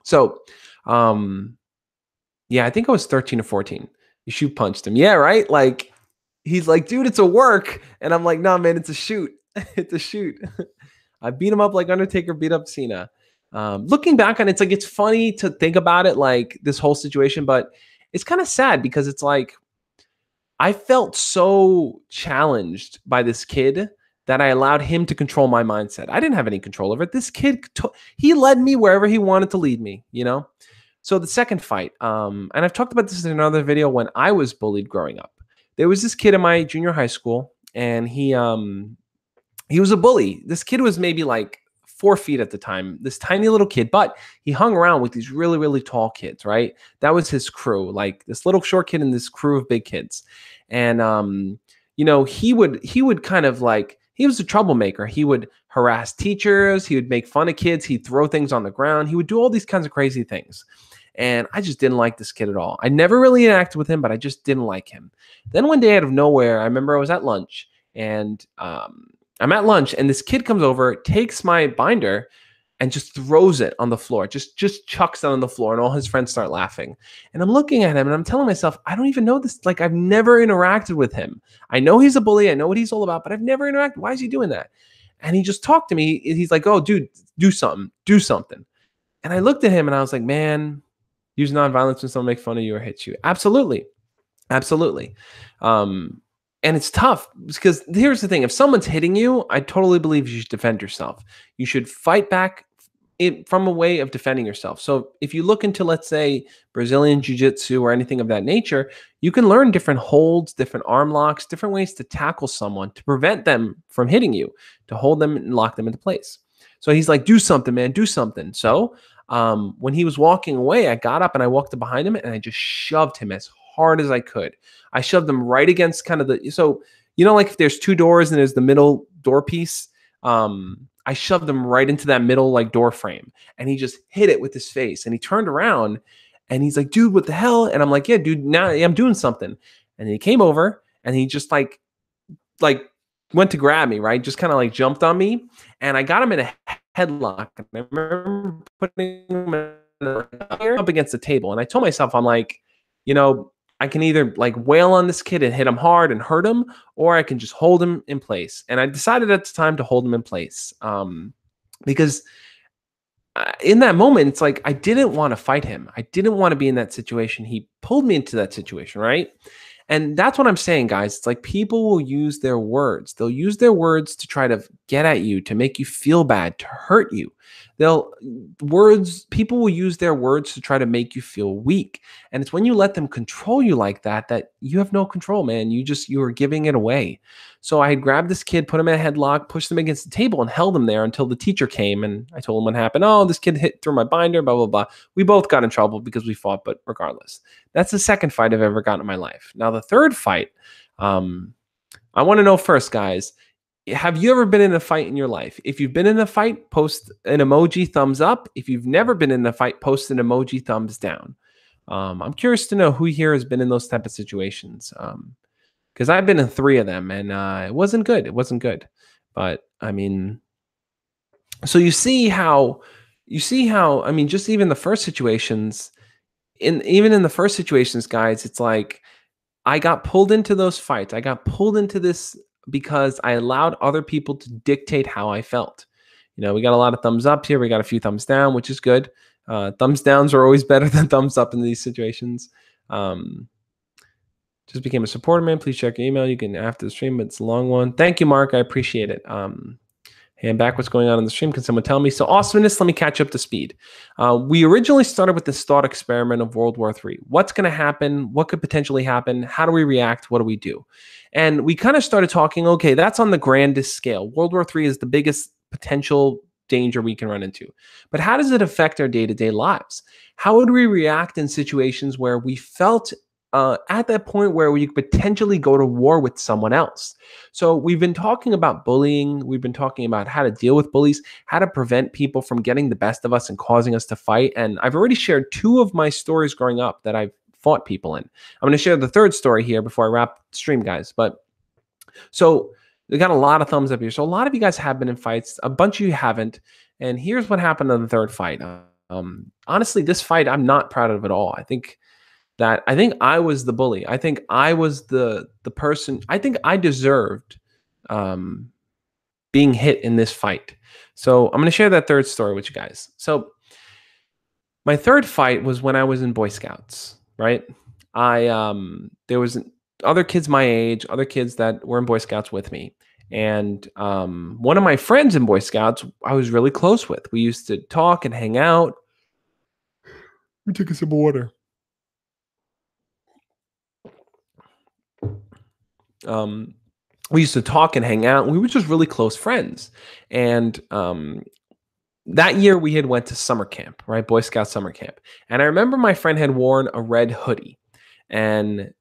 So, yeah, I think I was 13 or 14. You shoot punched him. Yeah, right? Like, he's like, dude, it's a work. And I'm like, no, man, it's a shoot. It's a shoot. I beat him up like Undertaker beat up Cena. Looking back on it, it's like, it's funny to think about it, like this whole situation, but it's kind of sad because it's like, I felt so challenged by this kid that I allowed him to control my mindset. I didn't have any control over it. This kid, he led me wherever he wanted to lead me, So the second fight, and I've talked about this in another video when I was bullied growing up. There was this kid in my junior high school, and he was a bully. This kid was maybe like 4 feet at the time, this tiny little kid, but he hung around with these really, really tall kids, right? That was his crew, like this little short kid and this crew of big kids. And he would kind of like, he was a troublemaker. He would harass teachers, he would make fun of kids, he'd throw things on the ground, he would do all these kinds of crazy things. And I just didn't like this kid at all. I never really interacted with him, but I just didn't like him. Then one day out of nowhere, I remember I was at lunch, and I'm at lunch, and this kid comes over, takes my binder, and just throws it on the floor, just chucks it on the floor, and all his friends start laughing. And I'm looking at him, and I'm telling myself, I don't even know this. Like, I've never interacted with him. I know he's a bully. I know what he's all about, but I've never interacted. Why is he doing that? And he just talked to me. He's like, oh, dude, do something. Do something. And I looked at him, and I was like, man, use nonviolence when someone makes fun of you or hits you. Absolutely. Absolutely. And it's tough because here's the thing. If someone's hitting you, I totally believe you should defend yourself. You should fight back from a way of defending yourself. So if you look into, let's say, Brazilian jiu-jitsu or anything of that nature, you can learn different holds, different arm locks, different ways to tackle someone to prevent them from hitting you, to hold them and lock them into place. So he's like, do something, man, do something. So when he was walking away, I got up and I walked up behind him and I just shoved him as hard as I could. I shoved him right against kind of so like if there's two doors and there's the middle door piece, I shoved him right into that middle like door frame, and he just hit it with his face, and he turned around and he's like, dude, what the hell? And I'm like, yeah, dude, now I'm doing something. And he came over and he just like went to grab me, right? Just kind of like jumped on me, and I got him in a headlock. And I remember putting him up against the table, and I told myself, I'm like, I can either like wail on this kid and hit him hard and hurt him, or I can just hold him in place. And I decided at the time to hold him in place because in that moment, it's like I didn't want to fight him. I didn't want to be in that situation. He pulled me into that situation, right? And that's what I'm saying, guys. It's like people will use their words. They'll use their words to try to get at you, to make you feel bad, to hurt you. People will use their words to try to make you feel weak. And it's when you let them control you like that, that you have no control, man. You are giving it away. So I had grabbed this kid, put him in a headlock, pushed him against the table, and held him there until the teacher came. And I told him what happened. Oh, this kid hit through my binder, blah, blah, blah. We both got in trouble because we fought, but regardless. That's the second fight I've ever gotten in my life. Now, the third fight, I want to know first, guys, have you ever been in a fight in your life? If you've been in a fight, post an emoji thumbs up. If you've never been in a fight, post an emoji thumbs down. I'm curious to know who here has been in those type of situations. Because I've been in 3 of them, and it wasn't good. It wasn't good. But I mean, so you see how, I mean, just even the first situations, even in the first situations, guys, it's like I got pulled into those fights. I got pulled into this because I allowed other people to dictate how I felt. We got a lot of thumbs up here. We got a few thumbs down, which is good. Thumbs downs are always better than thumbs up in these situations. Just became a supporter, man. Please check your email. You can after the stream, but it's a long one. Thank you, Mark. I appreciate it. Hey, I'm back. What's going on in the stream? Can someone tell me? So awesomeness, let me catch up to speed. We originally started with this thought experiment of World War III. What's going to happen? What could potentially happen? How do we react? What do we do? And we kind of started talking, okay, that's on the grandest scale. World War III is the biggest potential danger we can run into. But how does it affect our day-to-day lives? How would we react in situations where we felt at that point where we could potentially go to war with someone else? So we've been talking about bullying. We've been talking about how to deal with bullies, how to prevent people from getting the best of us and causing us to fight. And I've already shared 2 of my stories growing up that I've fought people in. I'm going to share the third story here before I wrap the stream, guys. But so we got a lot of thumbs up here. So a lot of you guys have been in fights. A bunch of you haven't. And here's what happened in the third fight. Honestly, this fight I'm not proud of at all. I think I was the bully. I think I was the person. I think I deserved being hit in this fight. So I'm going to share that third story with you guys. So my third fight was when I was in Boy Scouts, right? There was other kids my age, other kids that were in Boy Scouts with me. And one of my friends in Boy Scouts I was really close with. We used to talk and hang out. We took a sip of water. We used to talk and hang out. We were just really close friends. And that year we had went to summer camp, right? Boy Scout summer camp. And I remember my friend had worn a red hoodie. And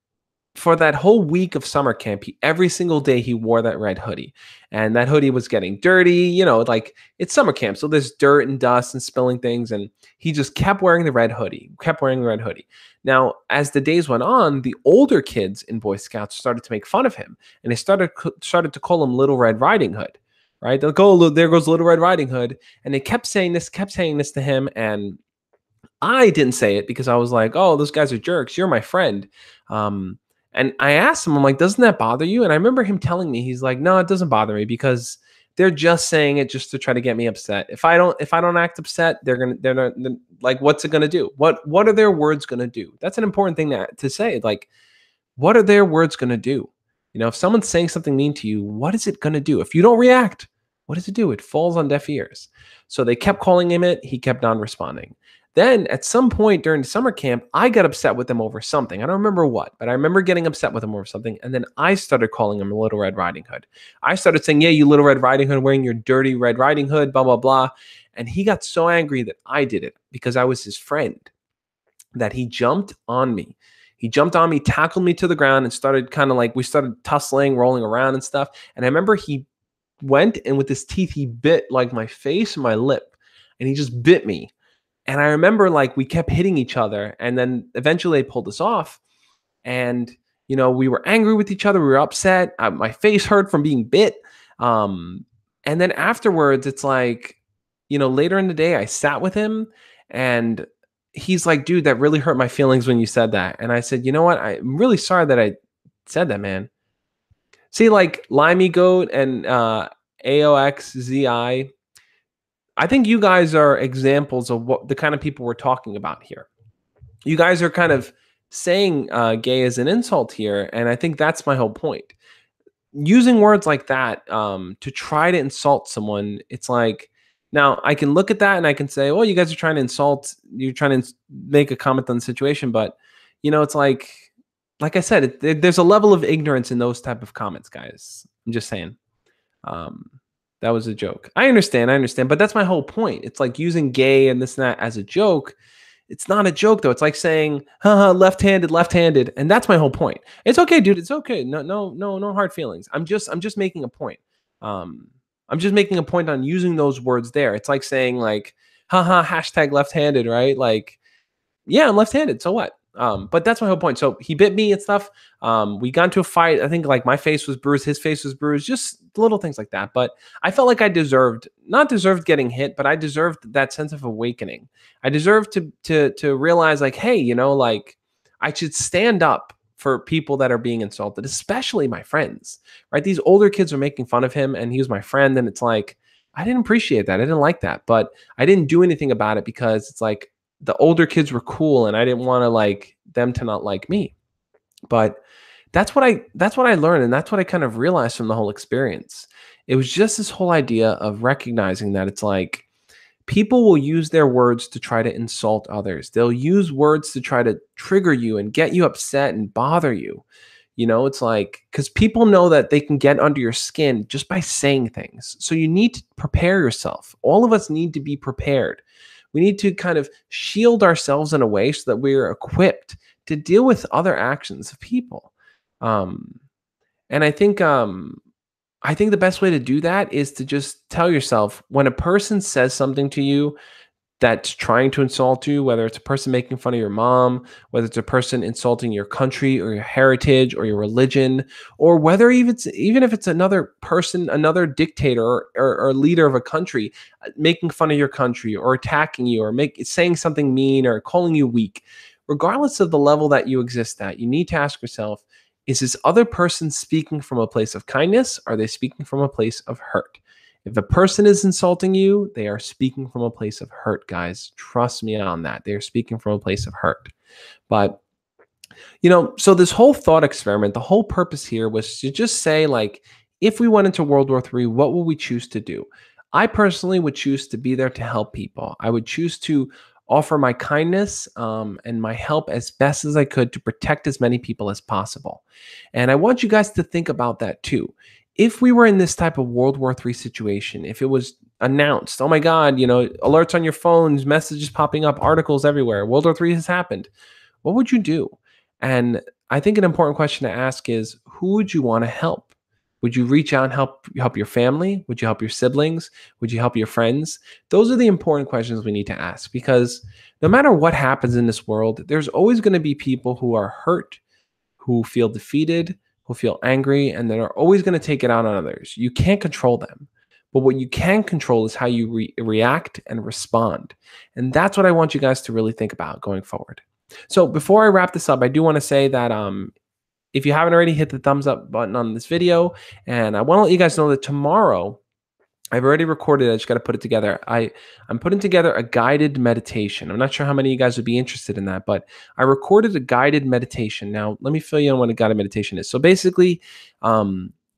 for that whole week of summer camp, every single day he wore that red hoodie. And that hoodie was getting dirty, like it's summer camp. So there's dirt and dust and spilling things. And he just kept wearing the red hoodie, kept wearing the red hoodie. Now, as the days went on, the older kids in Boy Scouts started to make fun of him. And they started to call him Little Red Riding Hood, right? They'll go, there goes Little Red Riding Hood. And they kept saying this to him. And I didn't say it because I was like, oh, those guys are jerks. You're my friend. And I asked him, I'm like, doesn't that bother you? And I remember him telling me, he's like, no, it doesn't bother me because they're just saying it just to try to get me upset. If I don't act upset, they're not like, what's it gonna do? What are their words gonna do? That's an important thing to say. Like, what are their words gonna do? If someone's saying something mean to you, what is it gonna do? If you don't react, what does it do? It falls on deaf ears. So they kept calling him it. He kept on responding. Then at some point during the summer camp, I got upset with him over something. I don't remember what, but I remember getting upset with him over something. And then I started calling him a Little Red Riding Hood. I started saying, yeah, you Little Red Riding Hood wearing your dirty Red Riding Hood, blah, blah, blah. And he got so angry that I did it because I was his friend that he jumped on me. He jumped on me, tackled me to the ground and started kind of like, we started tussling, rolling around and stuff. And I remember he went and with his teeth, he bit like my face and my lip and he just bit me. And I remember like we kept hitting each other and then eventually they pulled us off and, we were angry with each other. We were upset. My face hurt from being bit. And then afterwards, it's like, later in the day, I sat with him and he's like, dude, that really hurt my feelings when you said that. And I said, you know what? I'm really sorry that I said that, man. See, like Limey Goat and AOXZI, I think you guys are examples of what the kind of people we're talking about here. You guys are kind of saying gay as an insult here, and I think that's my whole point. Using words like that to try to insult someone, it's like, now I can look at that and I can say, well, you guys are trying to insult, you're trying to make a comment on the situation, but it's like I said, there's a level of ignorance in those type of comments, guys. I'm just saying. That was a joke. I understand, but that's my whole point. It's like using gay and this and that as a joke. It's not a joke though. It's like saying, haha, left-handed. And that's my whole point. It's okay, dude. It's okay. No hard feelings. I'm just making a point. I'm just making a point on using those words there. It's like saying like, haha, hashtag left-handed, right? Like, yeah, I'm left-handed. So what? But that's my whole point. So he bit me and stuff. We got into a fight. I think like my face was bruised, his face was bruised, just little things like that. But I felt like I not deserved getting hit, but I deserved that sense of awakening. I deserved to realize like, hey, like I should stand up for people that are being insulted, especially my friends, right? These older kids are making fun of him and he was my friend. And it's like, I didn't appreciate that. I didn't like that, but I didn't do anything about it because it's like, the older kids were cool and I didn't want to like them to not like me. But that's what I learned. And that's what I kind of realized from the whole experience. It was just this whole idea of recognizing that it's like people will use their words to try to insult others. They'll use words to try to trigger you and get you upset and bother you. It's like, because people know that they can get under your skin just by saying things. So you need to prepare yourself. All of us need to be prepared. We need to kind of shield ourselves in a way so that we're equipped to deal with other actions of people. And I think the best way to do that is to just tell yourself when a person says something to you that's trying to insult you, whether it's a person making fun of your mom, whether it's a person insulting your country or your heritage or your religion, or whether even if it's another person, another dictator or leader of a country making fun of your country or attacking you or saying something mean or calling you weak, regardless of the level that you exist at, you need to ask yourself, is this other person speaking from a place of kindness? Or are they speaking from a place of hurt? If a person is insulting you, they are speaking from a place of hurt, guys. Trust me on that. They are speaking from a place of hurt. But, so this whole thought experiment, the whole purpose here was to just say, like, if we went into World War III, what would we choose to do? I personally would choose to be there to help people. I would choose to offer my kindness and my help as best as I could to protect as many people as possible. And I want you guys to think about that too. If we were in this type of World War III situation, if it was announced, oh my God, alerts on your phones, messages popping up, articles everywhere, World War III has happened, what would you do? And I think an important question to ask is, who would you want to help? Would you reach out and help your family? Would you help your siblings? Would you help your friends? Those are the important questions we need to ask, because no matter what happens in this world, there's always going to be people who are hurt, who feel defeated, who feel angry, and that are always going to take it out on others. You can't control them. But what you can control is how you react and respond. And that's what I want you guys to really think about going forward. So before I wrap this up, I do want to say that if you haven't already, hit the thumbs up button on this video. And I want to let you guys know that tomorrow, I've already recorded it. I just got to put it together. I'm putting together a guided meditation. I'm not sure how many of you guys would be interested in that, but I recorded a guided meditation. Now, let me fill you in on what a guided meditation is. So basically,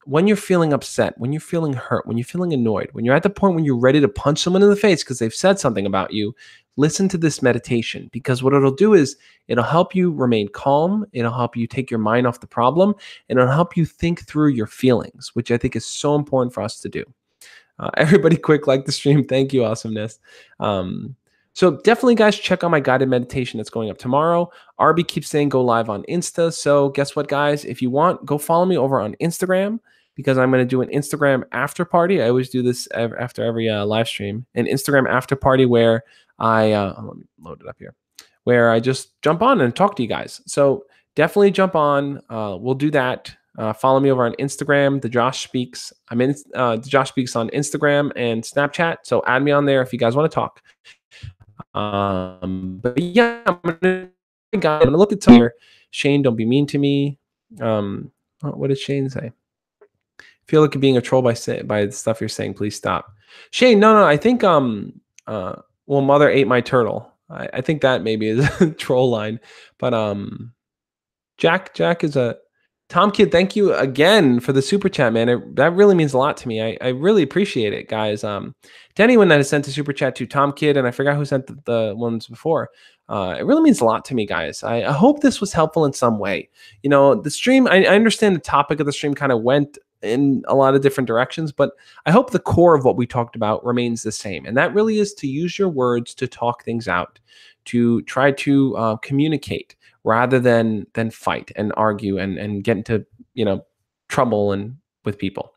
when you're feeling upset, when you're feeling hurt, when you're feeling annoyed, when you're at the point when you're ready to punch someone in the face because they've said something about you, listen to this meditation, because what it'll do is it'll help you remain calm. It'll help you take your mind off the problem, and it'll help you think through your feelings, which I think is so important for us to do. Everybody quick like the stream. Thank you, awesomeness. So definitely, guys, check out my guided meditation that's going up tomorrow. Arby keeps saying go live on Insta. So guess what, guys? If you want, go follow me over on Instagram, because I'm going to do an Instagram after party. I always do this after every live stream, an Instagram after party where let me load it up here, where I just jump on and talk to you guys. So definitely jump on. We'll do that. Follow me over on Instagram, thejoshspeaks. I'm in thejoshspeaks on Instagram and Snapchat. So add me on there if you guys want to talk. But yeah, I'm gonna look at some here. Shane, don't be mean to me. What did Shane say? Feel like you're being a troll by the stuff you're saying. Please stop. Shane, no. I think well, mother ate my turtle. I think that maybe is a troll line. But Jack is a Tom Kid. Thank you again for the super chat, man. That really means a lot to me. I really appreciate it, guys. To anyone that has sent a super chat to Tom Kid, and I forgot who sent the ones before, it really means a lot to me, guys. I hope this was helpful in some way. You know, the stream, I understand the topic of the stream kind of went in a lot of different directions, but I hope the core of what we talked about remains the same. And that really is to use your words to talk things out, to try to communicate, rather than fight and argue and get into, trouble and with people.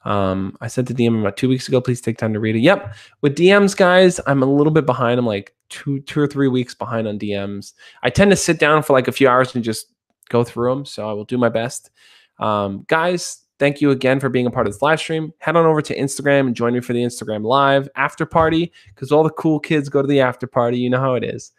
I sent the DM about 2 weeks ago. Please take time to read it. Yep. With DMs, guys, I'm a little bit behind. I'm like two or 3 weeks behind on DMs. I tend to sit down for like a few hours and just go through them. So I will do my best. Guys, thank you again for being a part of this live stream. Head on over to Instagram and join me for the Instagram live after party, because all the cool kids go to the after party. You know how it is.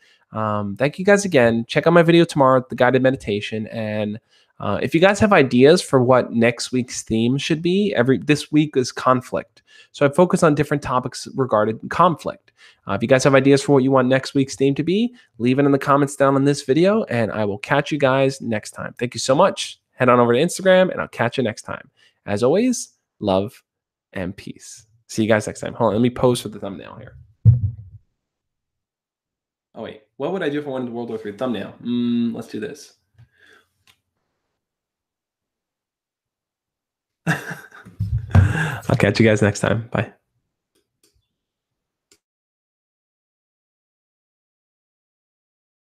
Thank you guys again. Check out my video tomorrow, the guided meditation. And if you guys have ideas for what next week's theme should be, this week is conflict. So I focus on different topics regarding conflict. If you guys have ideas for what you want next week's theme to be, leave it in the comments down on this video, and I will catch you guys next time. Thank you so much. Head on over to Instagram, and I'll catch you next time. As always, love and peace. See you guys next time. Hold on, let me pose for the thumbnail here. Oh, wait. What would I do if I wanted World War III thumbnail? Let's do this. I'll catch you guys next time. Bye.